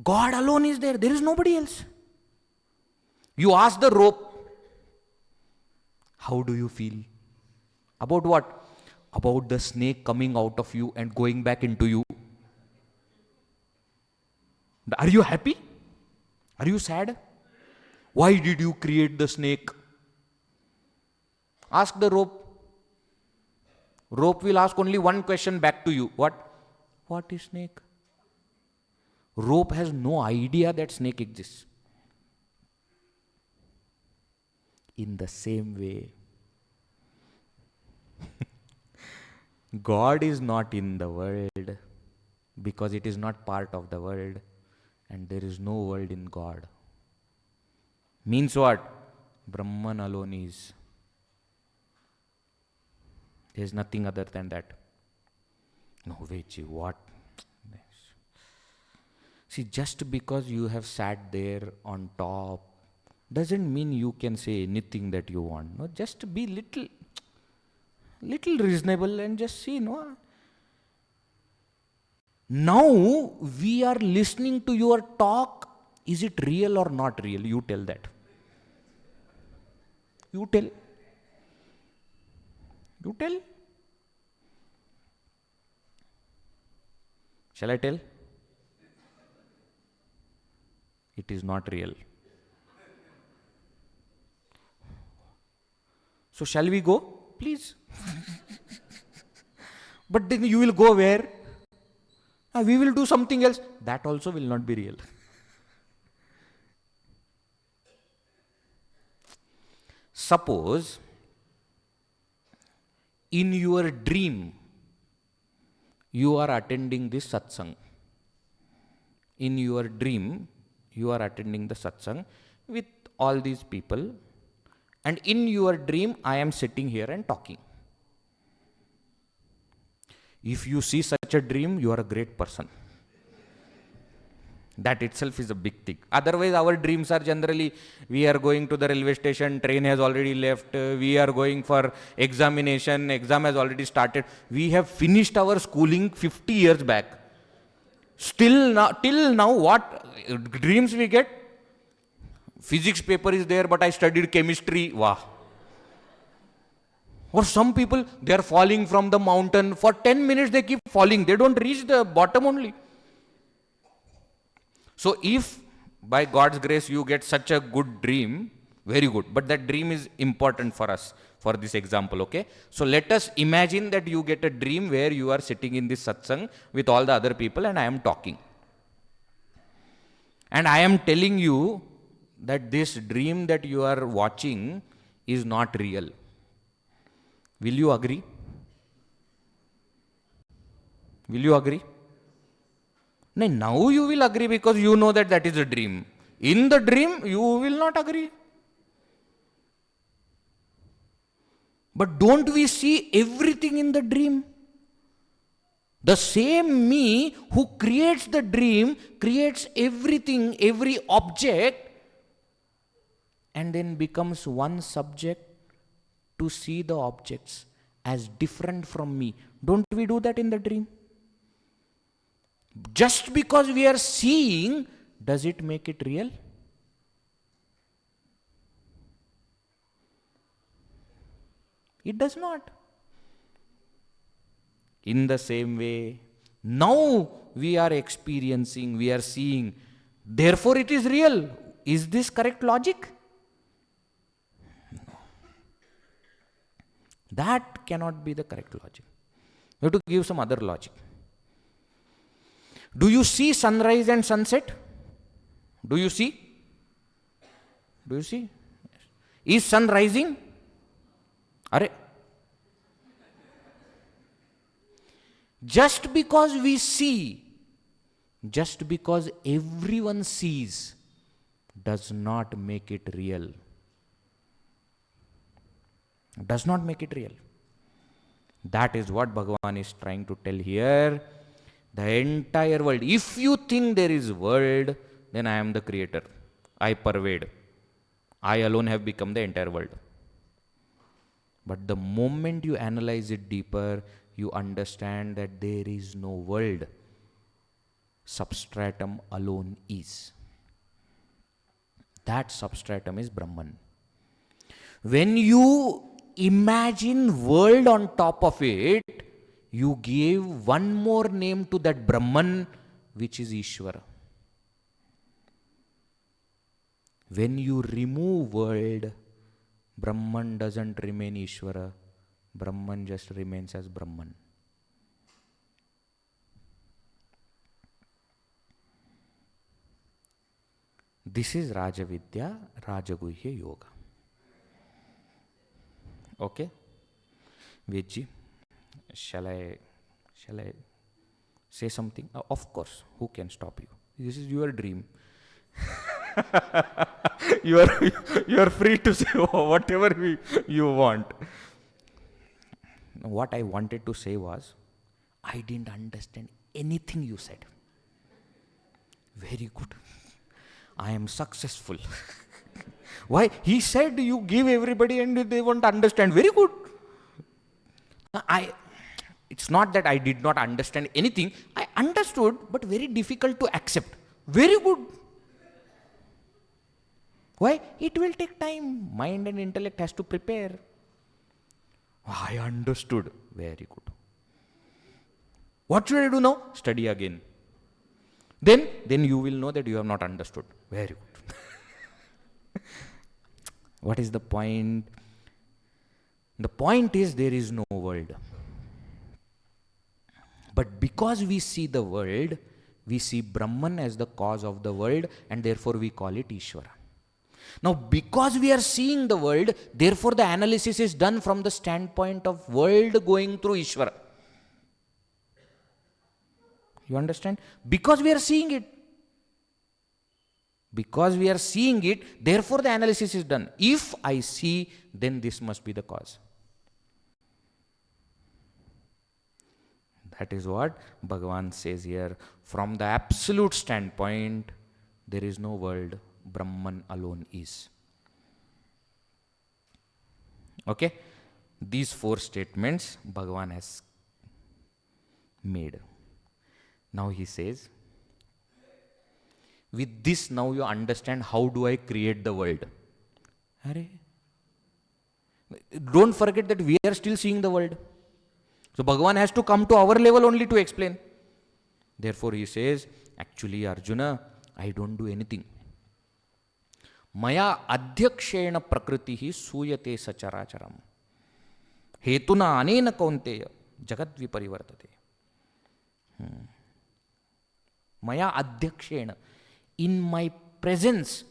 God alone is there. There is nobody else. You ask the rope, how do you feel? About what? About the snake coming out of you and going back into you. Are you happy? Are you sad? Why did you create the snake? Ask the rope. Rope will ask only one question back to you. What? What is snake? Rope has no idea that snake exists. In the same way, God is not in the world. because it is not part of the world and there is no world in God. Means what? Brahman alone is. There is nothing other than that. No, wait, what? See, just because you have sat there on top doesn't mean you can say anything that you want. No, just be little reasonable and just see, no. Now we are listening to your talk. Is it real or not real? You tell that. You tell. You tell. Shall I tell? It is not real. So shall we go? Please. But then you will go where? We will do something else. That also will not be real. Suppose in your dream you are attending this satsang. In your dream you are attending the satsang with all these people, and in your dream I am sitting here and talking. If you see such a dream, you are a great person. That itself is a big thing. Otherwise, our dreams are generally, we are going to the railway station, train has already left, we are going for examination, exam has already started. We have finished our schooling 50 years back. Still now, till now, what dreams we get? Physics paper is there, but I studied chemistry. Wow. Or some people, they are falling from the mountain. For 10 minutes they keep falling. They don't reach the bottom only. So if by God's grace you get such a good dream, very good. But that dream is important for us, for this example, okay? So let us imagine that you get a dream where you are sitting in this satsang with all the other people and I am talking. And I am telling you that this dream that you are watching is not real. Will you agree? Will you agree? No, now you will agree because you know that that is a dream. In the dream, you will not agree. But don't we see everything in the dream? The same me who creates the dream, creates everything, every object, and then becomes one subject to see the objects as different from me. Don't we do that in the dream? Just because we are seeing, does it make it real? It does not. In the same way, now we are experiencing, we are seeing, therefore it is real. Is this correct logic? No. That cannot be the correct logic. We have to give some other logic. Do you see sunrise and sunset? Do you see? Do you see? Is sun rising? Are just because we see, just because everyone sees, does not make it real. Does not make it real. That is what Bhagavan is trying to tell here. The entire world. If you think there is world, then I am the creator. I pervade. I alone have become the entire world. But the moment you analyze it deeper, you understand that there is no world. Substratum alone is. That substratum is Brahman. When you imagine world on top of it, you gave one more name to that Brahman, which is Ishvara. When you remove world, Brahman doesn't remain Ishvara. Brahman just remains as Brahman. This is Rajavidya, Rajaguhya Yoga. Okay? Vedji, shall I Say something. Of course, who can stop you? This is your dream. you are you are free to say whatever you want. What I wanted to say was, I didn't understand anything you said. Very good. I am successful. Why? He said you give everybody and they won't understand. Very good. It's not that I did not understand anything. I understood, but very difficult to accept. Very good. Why? It will take time. Mind and intellect has to prepare. I understood. Very good. What should I do now? Study again. Then you will know that you have not understood. Very good. What is the point? The point is there is no world. But because we see the world, we see Brahman as the cause of the world, and therefore we call it Ishvara. Now, because we are seeing the world, therefore the analysis is done from the standpoint of world going through Ishvara. You understand? Because we are seeing it. Because we are seeing it, therefore the analysis is done. If I see, then this must be the cause. That is what Bhagavan says here. From the absolute standpoint, there is no world. Brahman alone is. Okay? These 4 statements Bhagavan has made. Now he says, with this now you understand how do I create the world. Don't forget that we are still seeing the world. So Bhagavan has to come to our level only to explain. Therefore he says, actually Arjuna, I don't do anything. Maya adhyakshena prakritihi suyate sacharacharam. Hetuna anena kaunteya jagat viparivartate. Maya adhyakshena. In my presence,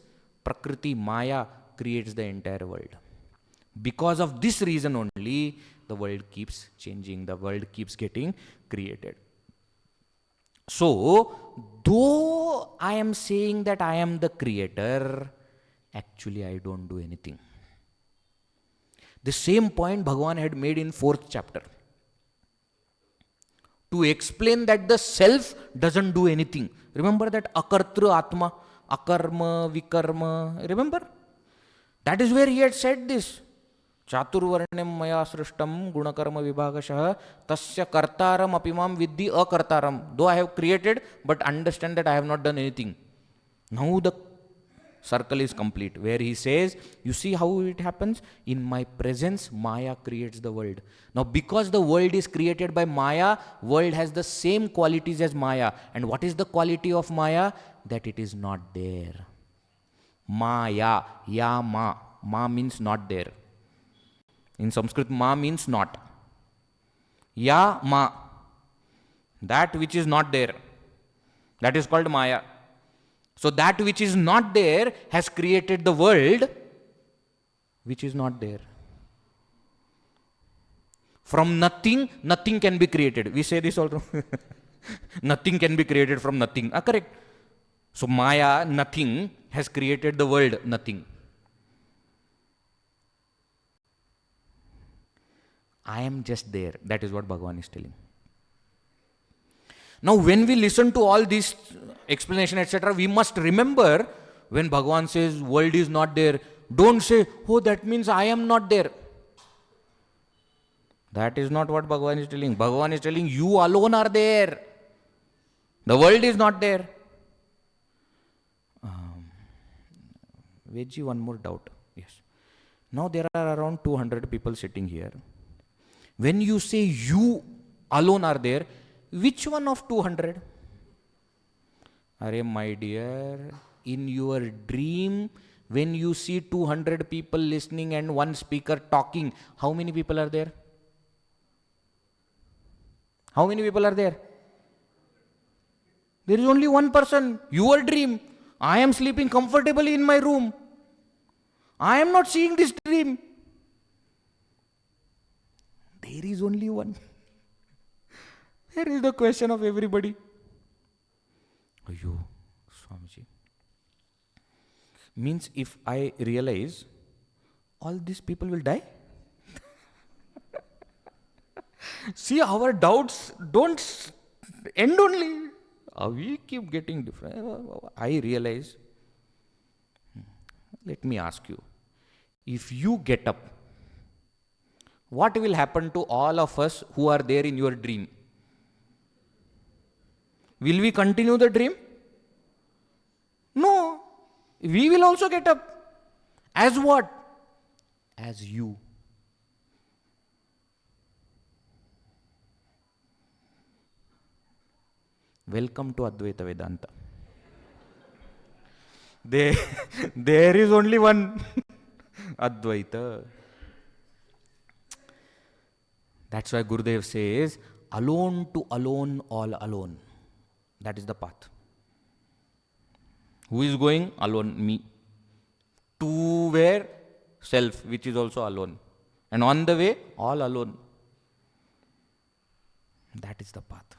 Prakriti, Maya creates the entire world. Because of this reason only, the world keeps changing, the world keeps getting created. So, though I am saying that I am the creator, actually I don't do anything. The same point Bhagavan had made in 4th chapter. To explain that the self doesn't do anything. Remember that akartra atma, akarma, vikarma. Remember? That is where he had said this. Chaturvarnyam maya srishtam gunakarma vibhagashah tasya kartaram apimam vidhi akartaram. Though I have created, but understand that I have not done anything. Now the circle is complete, where he says, you see how it happens? In my presence, Maya creates the world. Now because the world is created by Maya, world has the same qualities as Maya. And what is the quality of Maya? That it is not there. Maya, ya ma. Ma means not there. In Sanskrit, ma means not. Ya ma. That which is not there. That is called Maya. So that which is not there has created the world which is not there. From nothing, nothing can be created. We say this also. Nothing can be created from nothing. Correct. So Maya, nothing, has created the world, nothing. I am just there. That is what Bhagavan is telling. Now when we listen to all this explanation, etc., we must remember when Bhagavan says world is not there, don't say, oh, that means I am not there. That is not what Bhagavan is telling. Bhagavan is telling you alone are there. The world is not there. Veggie, one more doubt. Yes. Now there are around 200 people sitting here. When you say you alone are there, which one of 200? Arey, my dear, in your dream, when you see 200 people listening and one speaker talking, how many people are there? How many people are there? There is only one person, your dream. I am sleeping comfortably in my room. I am not seeing this dream. There is only one. Here is the question of everybody. Ayyo, Swamiji. Means if I realize all these people will die? See, our doubts don't end only. We keep getting different. I realize. Let me ask you. If you get up, what will happen to all of us who are there in your dream? Will we continue the dream? No. We will also get up. As what? As you. Welcome to Advaita Vedanta. There is only one Advaita. That's why Gurudev says, alone to alone, all alone. That is the path. Who is going? Alone, me. To where? Self, which is also alone. And on the way, all alone. That is the path.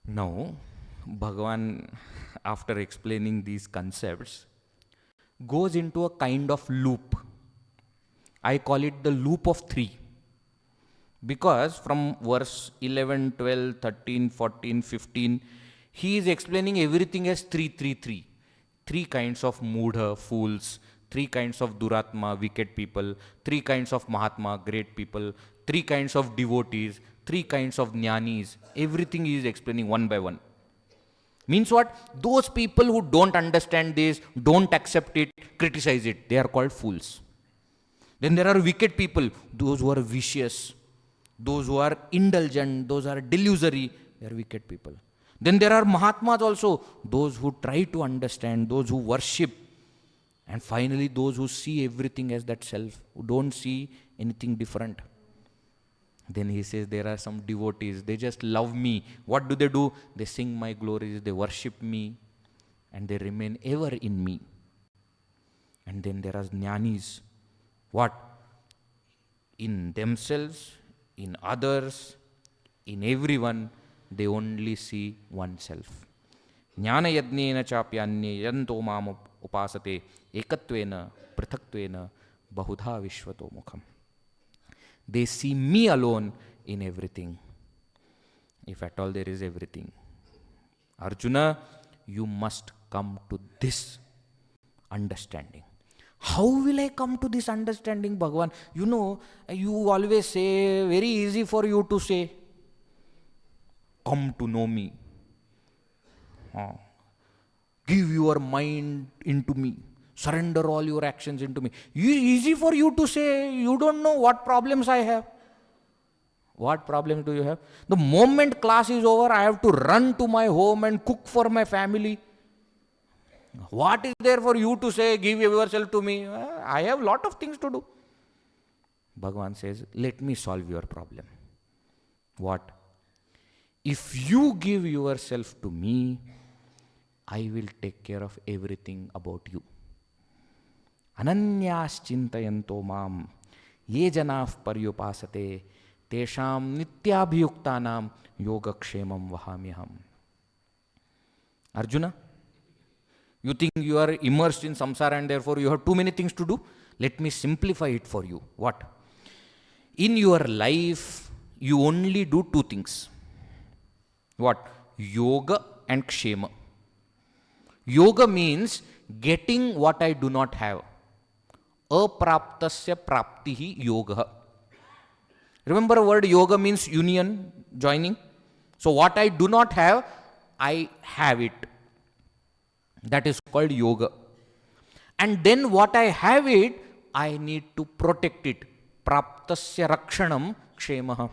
Now, Bhagavan, after explaining these concepts, goes into a kind of loop. I call it the loop of three. Because from verse 11, 12, 13, 14, 15, he is explaining everything as 3. Three kinds of mudha, fools, three kinds of duratma, wicked people, three kinds of mahatma, great people, three kinds of devotees, three kinds of jnanis. Everything he is explaining one by one. Means what? Those people who don't understand this, don't accept it, criticize it, they are called fools. Then there are wicked people, those who are vicious, those who are indulgent, those who are delusory, they are wicked people. Then there are Mahatmas also, those who try to understand, those who worship, and finally those who see everything as that self, who don't see anything different. Then he says there are some devotees, they just love me. What do? They sing my glories, they worship me, and they remain ever in me. And then there are jnanis. What? In themselves, in others, in everyone, they only see oneself. Jnana yadnena chapyanye yanto mam upasate ekatvena prithaktvena bahudha vishvato mukham. They see me alone in everything. If at all there is everything. Arjuna, you must come to this understanding. How will I come to this understanding, Bhagavan? You know, you always say, very easy for you to say, come to know me. Give your mind into me. Surrender all your actions into me. Easy for you to say, you don't know what problems I have. What problems do you have? The moment class is over, I have to run to my home and cook for my family. What is there for you to say, give yourself to me? I have a lot of things to do. Bhagavan says, let me solve your problem. What? If you give yourself to me, I will take care of everything about you. Ananyas chintayanto mam ye janah paryupasate tesham nityabhyuktanam yogakshemam vahamyaham. Arjuna, you think you are immersed in samsara and therefore you have too many things to do? Let me simplify it for you. What? In your life, you only do two things. What? Yoga and kshema. Yoga means getting what I do not have. Apraptasya praptihi yoga. Remember the word yoga means union, joining. So what I do not have, I have it. That is called yoga. And then what I have it, I need to protect it. Praptasya rakshanam kshemaha.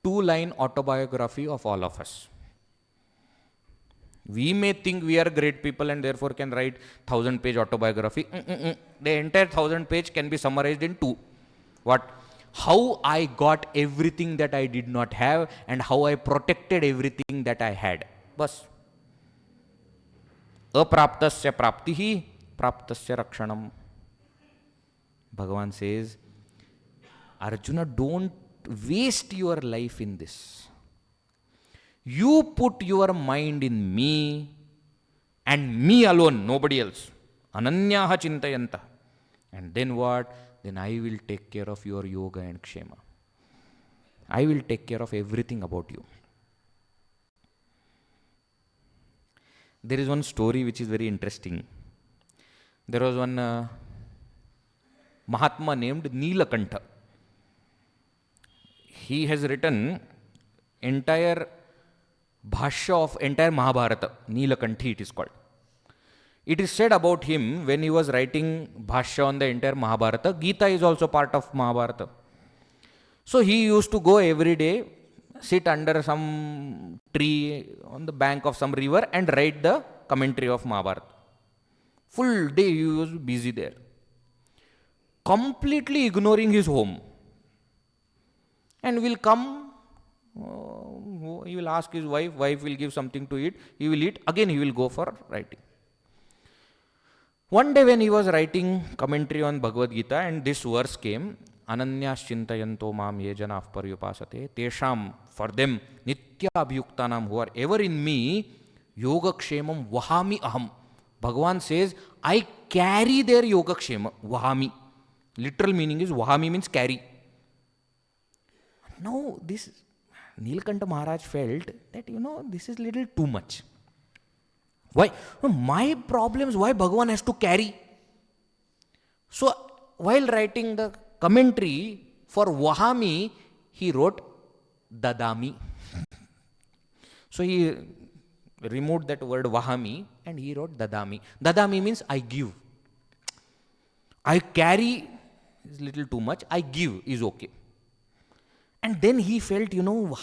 2-line autobiography of all of us. We may think we are great people and therefore can write 1000-page autobiography. The entire 1000-page can be summarized in 2. What? How I got everything that I did not have and how I protected everything that I had. Bas. Apraptasya praptihi, praptasya rakshanam. Bhagavan says, Arjuna, don't waste your life in this. You put your mind in me and me alone, nobody else. Ananyaha chintayanta. And then what? Then I will take care of your yoga and kshema. I will take care of everything about you. There is one story which is very interesting. There was one Mahatma named Neelakantha. He has written entire Bhashya of entire Mahabharata. Neelakanthi it is called. It is said about him when he was writing Bhashya on the entire Mahabharata. Geeta is also part of Mahabharata. So he used to go every day, sit under some tree on the bank of some river and write the commentary of Mahabharata. Full day he was busy there, completely ignoring his home. And will come, he will ask his wife will give something to eat, he will eat, again he will go for writing. One day when he was writing commentary on Bhagavad Gita and this verse came, Ananyas chintayanto mam ye jana paryupasate, tesham, for them, nitya abhyuktanam, who are ever in me, yoga kshemam vahami aham. Bhagavan says, I carry their yoga kshema, vahami. Literal meaning is, vahami means carry. Now this Neelkantha Maharaj felt that, this is little too much. Why? My problems, why Bhagavan has to carry? So, while writing the commentary for Vahami, he wrote Dadami. So, he removed that word Vahami and he wrote Dadami. Dadami means I give. I carry is little too much, I give is okay. And then he felt,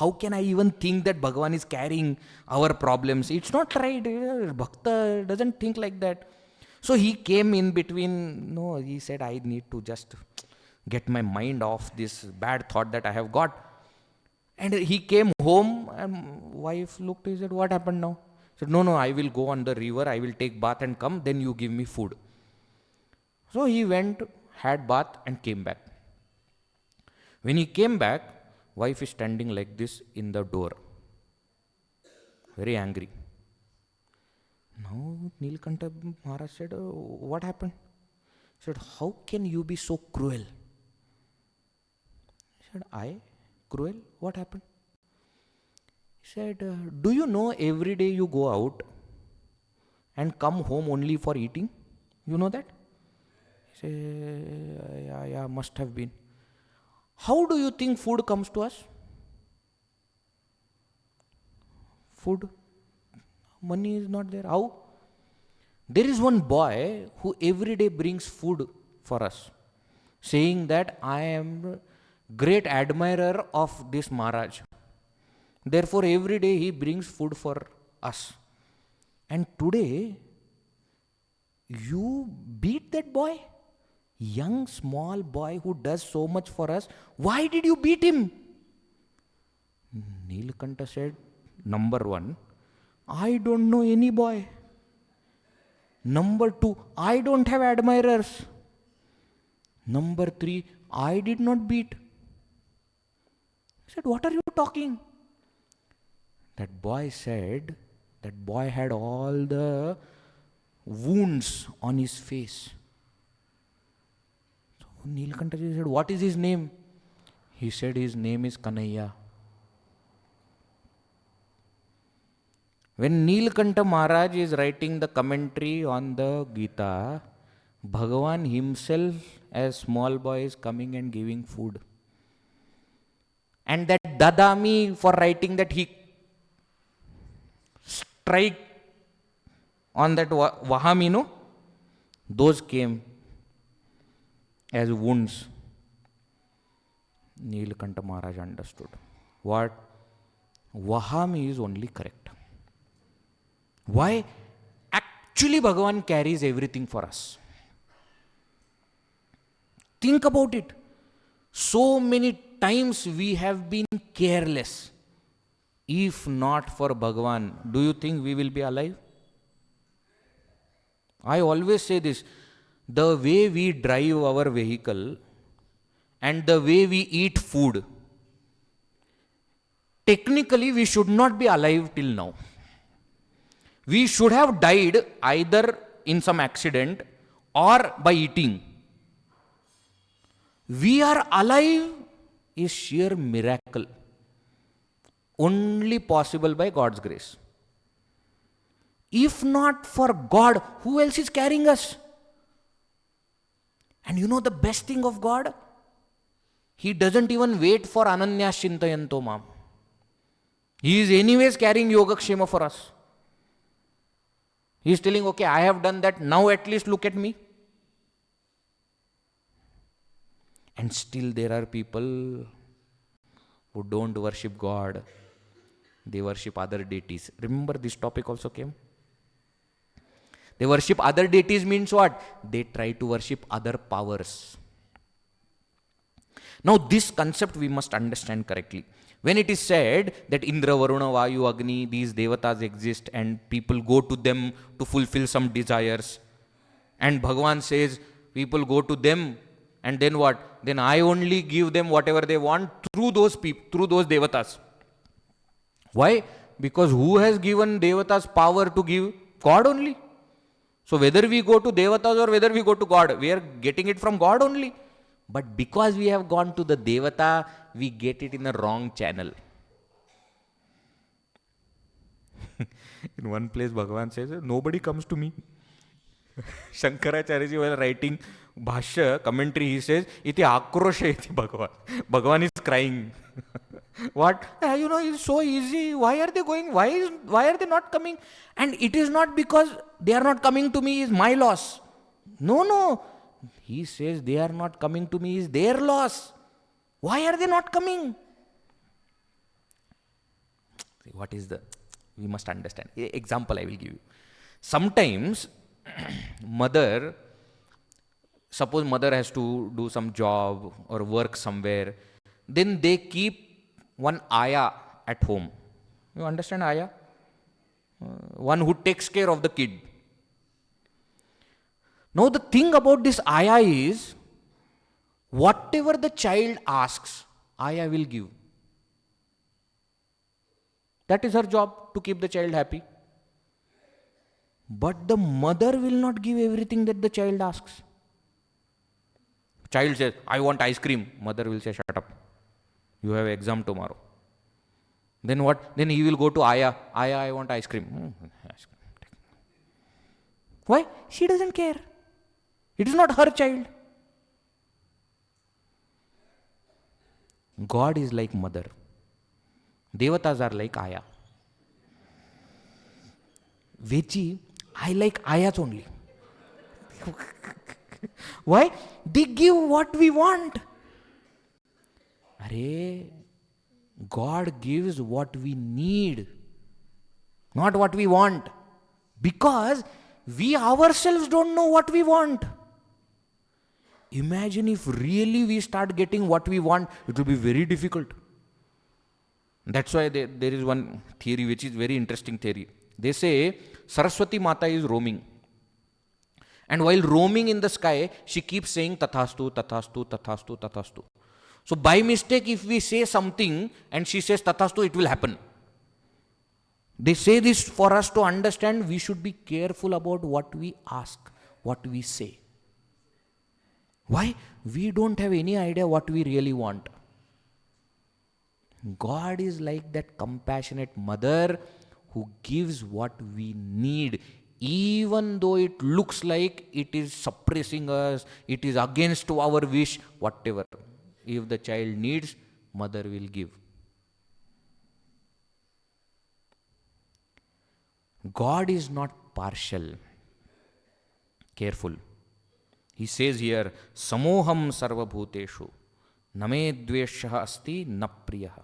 how can I even think that Bhagavan is carrying our problems? It's not right. Bhakta doesn't think like that. So he came in between, he said, I need to just get my mind off this bad thought that I have got. And he came home and wife looked, he said, what happened now? He said, no, I will go on the river, I will take bath and come, then you give me food. So he went, had bath and came back. When he came back, wife is standing like this in the door, very angry. Now Neelkantha Maharaj said, what happened? He said, how can you be so cruel? He said, I? Cruel? What happened? He said, do you know every day you go out and come home only for eating? You know that? He said, yeah, must have been. How do you think food comes to us? Food. Money is not there. How? There is one boy who every day brings food for us, saying that I am great admirer of this Maharaj. Therefore, every day he brings food for us. And today, you beat that boy? Young, small boy who does so much for us. Why did you beat him? Neelkantha said, number one, I don't know any boy. Number two, I don't have admirers. Number three, I did not beat. He said, what are you talking? That boy said, that boy had all the wounds on his face. Neelkantha ji said, what is his name? He said, his name is Kanhaiya. When Neelkantha Maharaj is writing the commentary on the Gita, Bhagavan himself as small boy is coming and giving food. And that Dadami for writing that he strike on that Vahami, those came as wounds. Neelkantha Maharaj understood. What? Vahami is only correct. Why? Actually Bhagavan carries everything for us. Think about it. So many times we have been careless. If not for Bhagavan, do you think we will be alive? I always say this. The way we drive our vehicle and the way we eat food, technically we should not be alive till now. We should have died either in some accident or by eating. We are alive is sheer miracle, only possible by God's grace. If not for God, who else is carrying us? And you know the best thing of God? He doesn't even wait for Ananya Shintayanto Mam. He is anyways carrying Yogakshema for us. He is telling, okay, I have done that, now at least look at me. And still there are people who don't worship God. They worship other deities. Remember this topic also came? They worship other deities means what? They try to worship other powers. Now this concept we must understand correctly. When it is said that Indra, Varuna, Vayu, Agni, these devatas exist and people go to them to fulfill some desires, and Bhagavan says people go to them and then what? Then I only give them whatever they want through those people, through those devatas. Why? Because who has given devatas power to give? God only. So whether we go to devatas or whether we go to God, we are getting it from God only. But because we have gone to the devata, we get it in a wrong channel. In one place, Bhagavan says, nobody comes to me. Shankaracharya ji while writing Bhashya, commentary, he says, iti akrosha iti Bhagavan. Bhagavan is crying. What? It's so easy. Why are they going? Why are they not coming? And it is not because they are not coming to me is my loss. No. He says they are not coming to me is their loss. Why are they not coming? What is we must understand. Example I will give you. Sometimes suppose mother has to do some job or work somewhere, then they keep one ayah at home. You understand ayah? One who takes care of the kid. Now the thing about this ayah is, whatever the child asks, ayah will give. That is her job, to keep the child happy. But the mother will not give everything that the child asks. Child says, I want ice cream. Mother will say, shut up. You have exam tomorrow. Then what? Then he will go to ayah. Ayah, I want ice cream. Why? She doesn't care. It is not her child. God is like mother. Devatas are like ayah. Vechi, I like ayahs only. Why? They give what we want. God gives what we need, not what we want. Because we ourselves don't know what we want. Imagine if really we start getting what we want, it will be very difficult. That's why there is one theory which is very interesting theory. They say Saraswati Mata is roaming. And while roaming in the sky, she keeps saying Tathastu, Tathastu, Tathastu, Tathastu. So by mistake, if we say something and she says Tathastu, it will happen. They say this for us to understand we should be careful about what we ask, what we say. Why? We don't have any idea what we really want. God is like that compassionate mother who gives what we need, even though it looks like it is suppressing us, it is against our wish, whatever. If the child needs, mother will give. God is not partial. Careful. He says here, Samoham sarvabhuteshu, name dveshah asti na priyaha.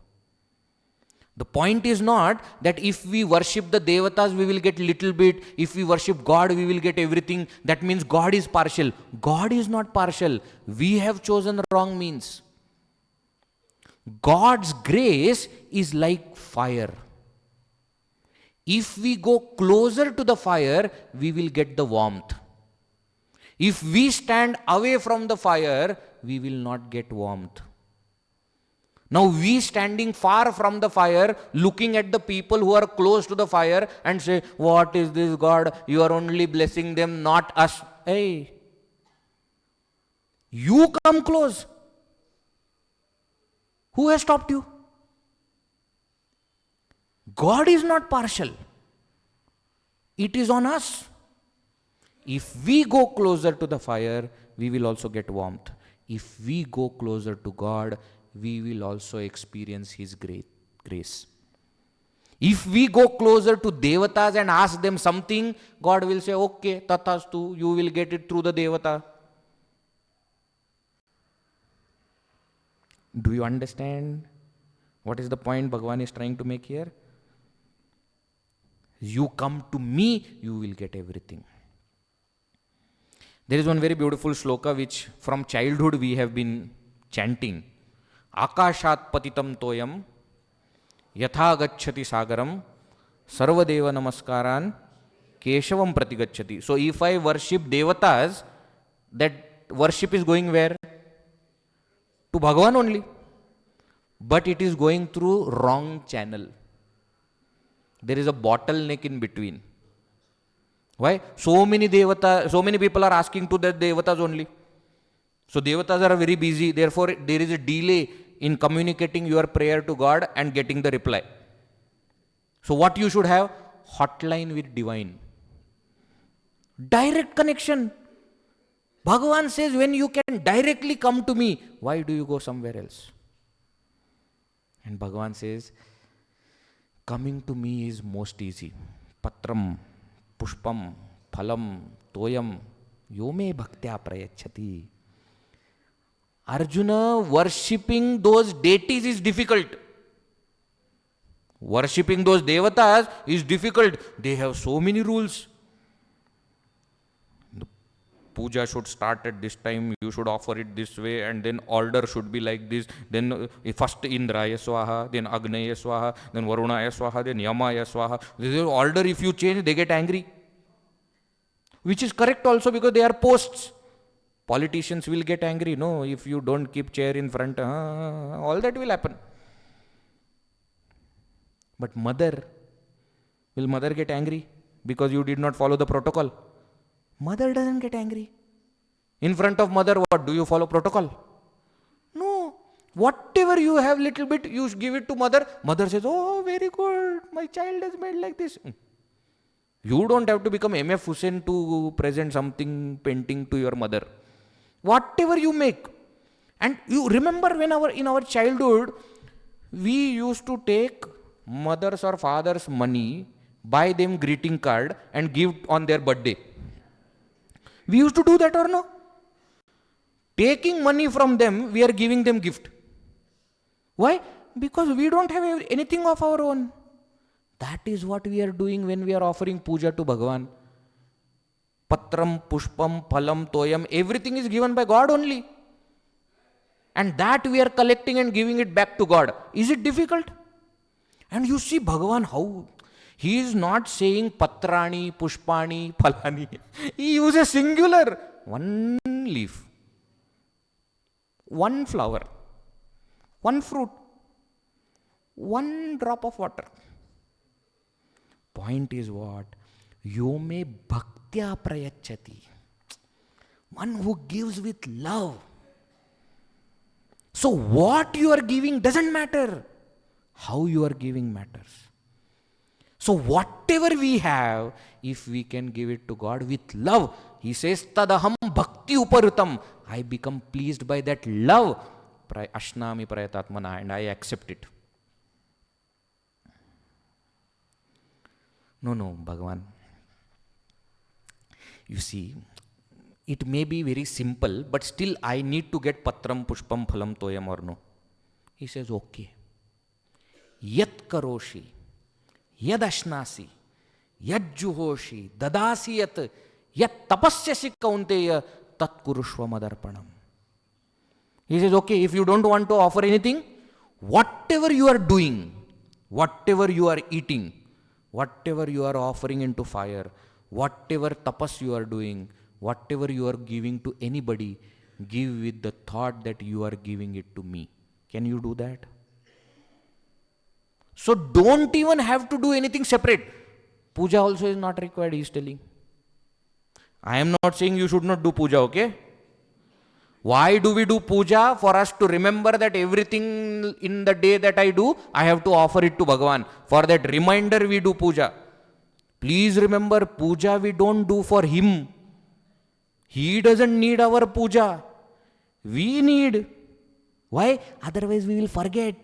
The point is not that if we worship the devatas, we will get little bit. If we worship God, we will get everything. That means God is partial. God is not partial. We have chosen wrong means. God's grace is like fire. If we go closer to the fire, we will get the warmth. If we stand away from the fire, we will not get warmth. Now we standing far from the fire, looking at the people who are close to the fire and say, what is this God? You are only blessing them, not us. Hey, you come close. Who has stopped you? God is not partial. It is on us. If we go closer to the fire, we will also get warmth. If we go closer to God, we will also experience His grace. If we go closer to Devatas and ask them something, God will say, okay, tathastu, you will get it through the Devata. Do you understand what is the point Bhagavan is trying to make here? You come to me, you will get everything. There is one very beautiful shloka which from childhood we have been chanting. Akashat patitam toyam yatha gacchati sagaram sarvadeva namaskaran keshavam pratigacchati. So if I worship devatas, that worship is going where? To Bhagavan only. But it is going through wrong channel. There is a bottleneck in between. Why? So many people are asking to the devatas only. So devatas are very busy. Therefore, there is a delay in communicating your prayer to God and getting the reply. So what you should have? Hotline with divine. Direct connection. Bhagavan says, when you can directly come to me, why do you go somewhere else? And Bhagavan says, coming to me is most easy. Patram, pushpam, phalam, toyam, yome bhaktya prayachati. Arjuna, worshipping those deities is difficult. Worshipping those devatas is difficult. They have so many rules. The puja should start at this time, you should offer it this way, and then order should be like this. Then first Indraya Swaha, then Agnaya Swaha, then Varunaya Swaha, then Yamaya Swaha. This is order. If you change, they get angry. Which is correct also, because they are posts. Politicians will get angry. No, if you don't keep chair in front, all that will happen. But will mother get angry because you did not follow the protocol? Mother doesn't get angry. In front of mother, what? Do you follow protocol? No. Whatever you have little bit, you give it to mother. Mother says, oh, very good. My child has made like this. You don't have to become M.F. Hussain to present something painting to your mother. Whatever you make. And you remember when in our childhood, we used to take mother's or father's money, buy them greeting card and give on their birthday. We used to do that or no? Taking money from them, we are giving them gift. Why? Because we don't have anything of our own. That is what we are doing when we are offering puja to Bhagavan. Patram, pushpam, phalam, toyam, everything is given by God only. And that we are collecting and giving it back to God. Is it difficult? And you see Bhagavan how he is not saying patrani, pushpani, phalani. He uses singular. One leaf, one flower, one fruit, one drop of water. Point is what? Yome bhaktya prayachati. One who gives with love. So what you are giving doesn't matter. How you are giving matters. So whatever we have, if we can give it to God with love, He says, tadaham bhakti uparutam. I become pleased by that love. Ashnami prayatatmana, and I accept it. No, Bhagavan. You see, it may be very simple, but still I need to get patram, pushpam, phalam, toyam or no. He says, okay. Yat karoshi, yad ashnasi, yad juhoshi, dadasi yat tapasyasi kaunteya, tat kurushva madarpanam. He says, okay, if you don't want to offer anything, whatever you are doing, whatever you are eating, whatever you are offering into fire, whatever tapas you are doing, whatever you are giving to anybody, give with the thought that you are giving it to me. Can you do that? So don't even have to do anything separate. Puja also is not required, he is telling. I am not saying you should not do puja, okay? Why do we do puja? For us to remember that everything in the day that I do, I have to offer it to Bhagavan. For that reminder we do puja. Please remember, puja we don't do for him. He doesn't need our puja. We need. Why? Otherwise we will forget.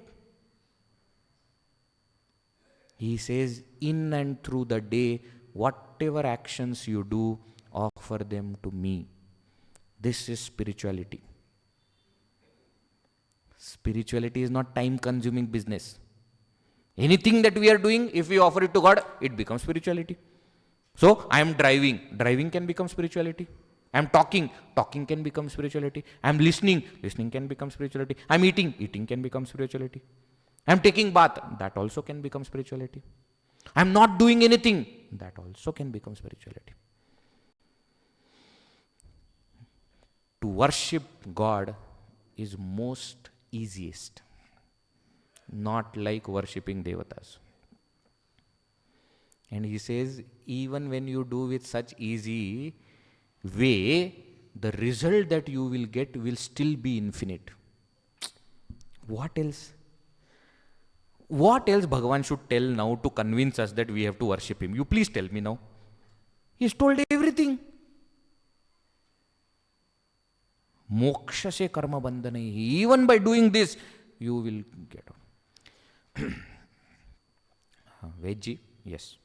He says, in and through the day, whatever actions you do, offer them to me. This is spirituality. Spirituality is not time-consuming business. Anything that we are doing, if we offer it to God, it becomes spirituality. So, I am driving. Driving can become spirituality. I am talking. Talking can become spirituality. I am listening. Listening can become spirituality. I am eating. Eating can become spirituality. I am taking bath. That also can become spirituality. I am not doing anything. That also can become spirituality. To worship God is most easiest, not like worshipping devatas. And he says, even when you do with such easy way, the result that you will get will still be infinite. What else? What else Bhagavan should tell now to convince us that we have to worship him? You please tell me now. He's told everything. Moksha se karma bandhana. Even by doing this, you will get on. Veggie, yes.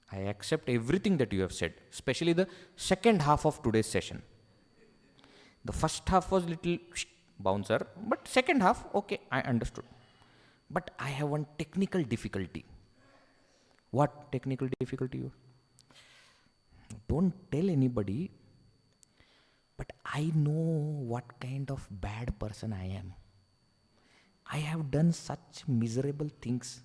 I accept everything that you have said, especially the second half of today's session. The first half was little bouncer, but second half, okay, I understood. But I have one technical difficulty. What technical difficulty? Don't tell anybody. But I know what kind of bad person I am. I have done such miserable things.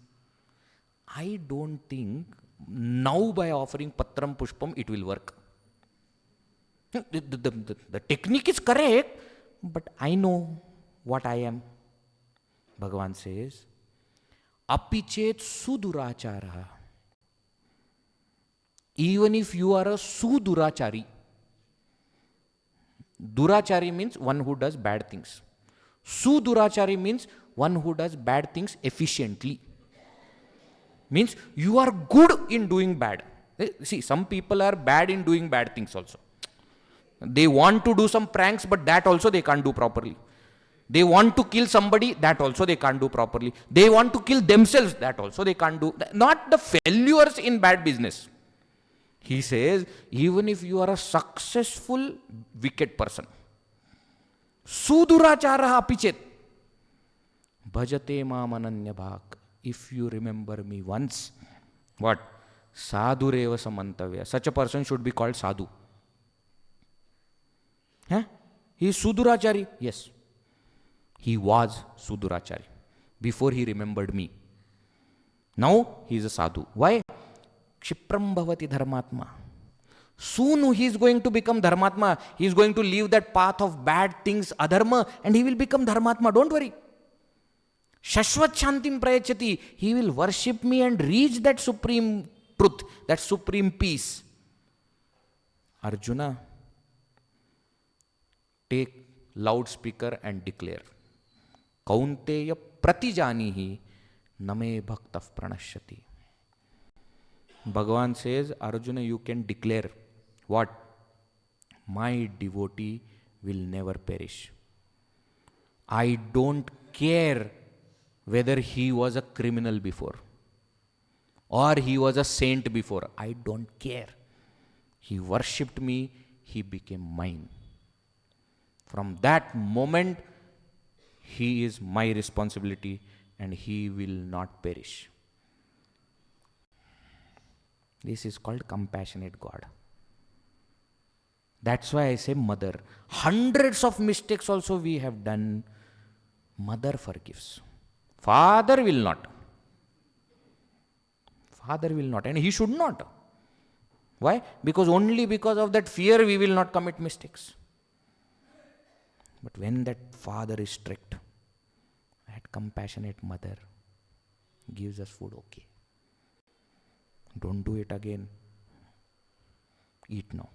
I don't think now by offering Patram Pushpam it will work. The technique is correct, but I know what I am. Bhagavan says, Apichet Sudurachara. Even if you are a Sudurachari, Durachari means one who does bad things. Sudurachari means one who does bad things efficiently. Means you are good in doing bad. See, some people are bad in doing bad things also. They want to do some pranks, but that also they can't do properly. They want to kill somebody, that also they can't do properly. They want to kill themselves, that also they can't do. Not the failures in bad business. He says, even if you are a successful wicked person, Sudurachara apichet, bhajate mam ananya bhak. If you remember me once, what? Sadhureva samantavya. Such a person should be called sadhu. Huh? He is Sudurachari. Yes. He was Sudurachari before he remembered me. Now he is a sadhu. Why? Kshipram bhavati dharmatma. Soon he is going to become dharmatma. He is going to leave that path of bad things, adharma, and he will become dharmatma. Don't worry. Shashvat shantim prayachati. He will worship me and reach that supreme truth, that supreme peace. Arjuna, take loudspeaker and declare. Kaunteya pratijanihi name bhaktav pranashyati. Bhagavan says, Arjuna, you can declare what? My devotee will never perish. I don't care whether he was a criminal before or he was a saint before. I don't care. He worshipped me, he became mine. From that moment, he is my responsibility and he will not perish. This is called compassionate God. That's why I say mother. Hundreds of mistakes also we have done. Mother forgives. Father will not. Father will not. And he should not. Why? Because only because of that fear we will not commit mistakes. But when that father is strict, that compassionate mother gives us food, okay. Don't do it again. Eat now.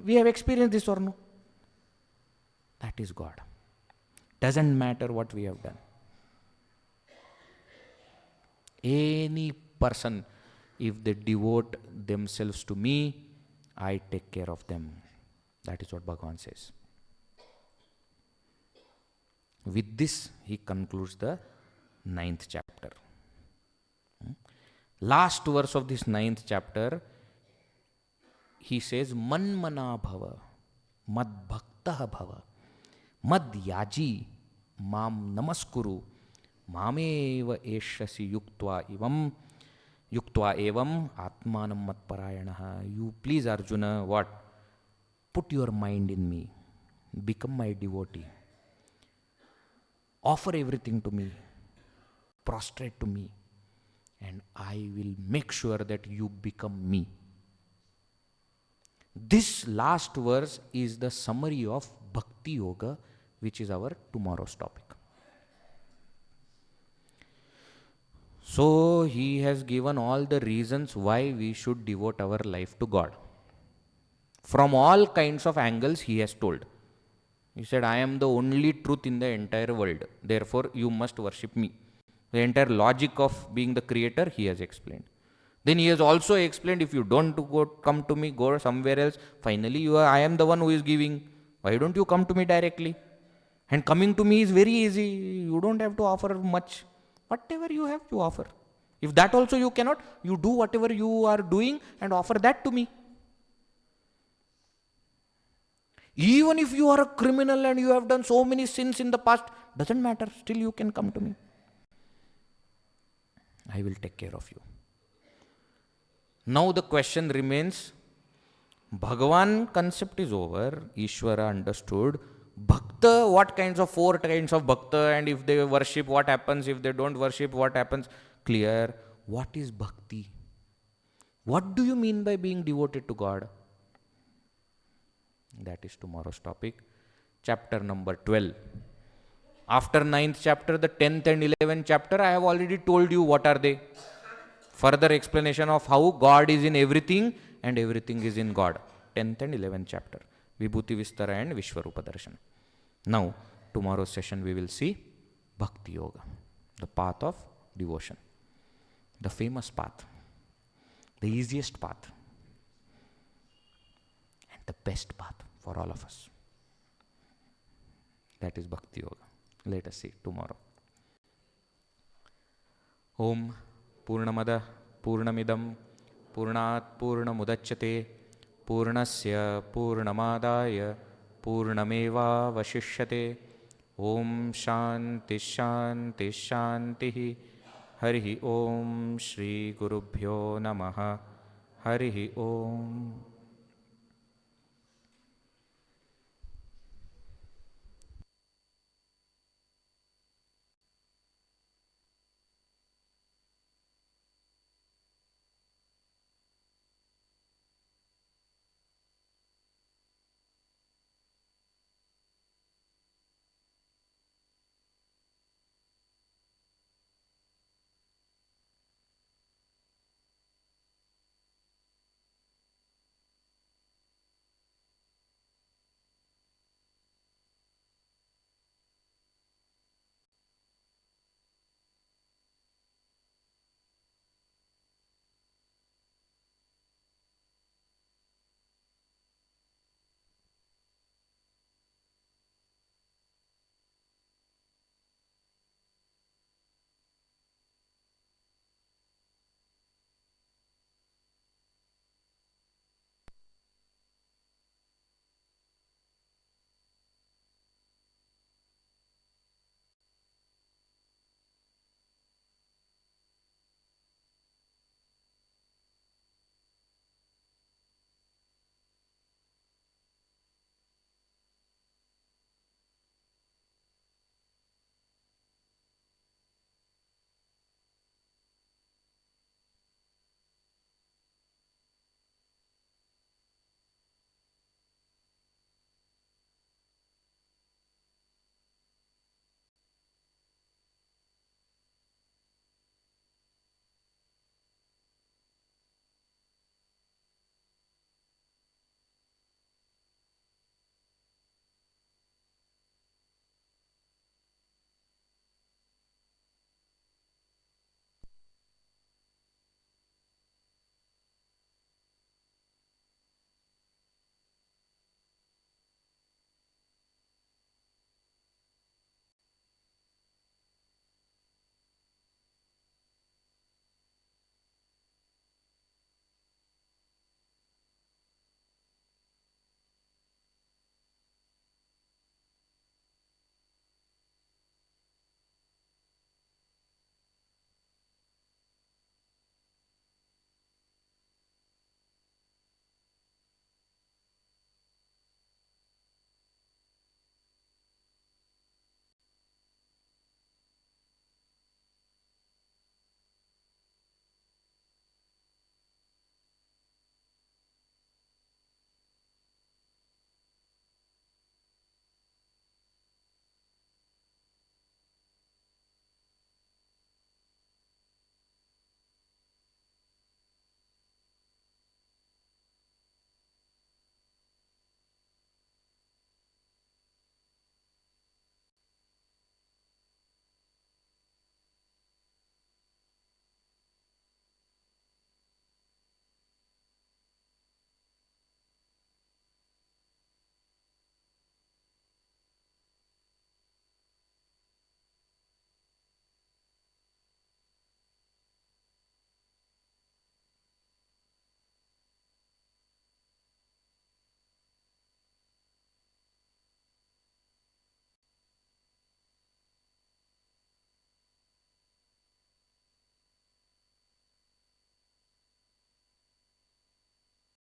We have experienced this or no? That is God. Doesn't matter what we have done. Any person, if they devote themselves to me, I take care of them. That is what Bhagavan says. With this, he concludes the 9th chapter. Last verse of this 9th chapter, he says, Manmana bhava, mad bhaktah bhava, mad yaji, mam namaskuru, mameva eshasi yuktva evam atmanam mat parayanaha. You please, Arjuna, what? Put your mind in me. Become my devotee. Offer everything to me. Prostrate to me. And I will make sure that you become me. This last verse is the summary of Bhakti Yoga, which is our tomorrow's topic. So, he has given all the reasons why we should devote our life to God. From all kinds of angles, he has told. He said, I am the only truth in the entire world. Therefore, you must worship me. The entire logic of being the creator, he has explained. Then he has also explained, if you don't come to me, go somewhere else. Finally, I am the one who is giving. Why don't you come to me directly? And coming to me is very easy. You don't have to offer much. Whatever you have, you offer. If that also you cannot, you do whatever you are doing and offer that to me. Even if you are a criminal and you have done so many sins in the past, doesn't matter. Still you can come to me. I will take care of you. Now the question remains, Bhagavan concept is over, Ishvara understood, Bhakta, what kinds of 4 kinds of Bhakta, and if they worship, what happens, if they don't worship, what happens, clear. What is Bhakti? What do you mean by being devoted to God? That is tomorrow's topic, chapter number 12. After 9th chapter, the 10th and 11th chapter, I have already told you what are they. Further explanation of how God is in everything and everything is in God. 10th and 11th chapter. Vibhuti Vistara and Vishwarupa Darshan. Now, tomorrow's session we will see Bhakti Yoga, the path of devotion. The famous path, the easiest path, and the best path for all of us. That is Bhakti Yoga. Let us see tomorrow. Om Purnamada Purnamidam Purnat Purnamudachyate Purnasya Purnamadaya Purnameva Vashishyate. Om Shanti Shanti Shanti. Harihi Om Shri Gurubhyo Namaha. Harihi Om.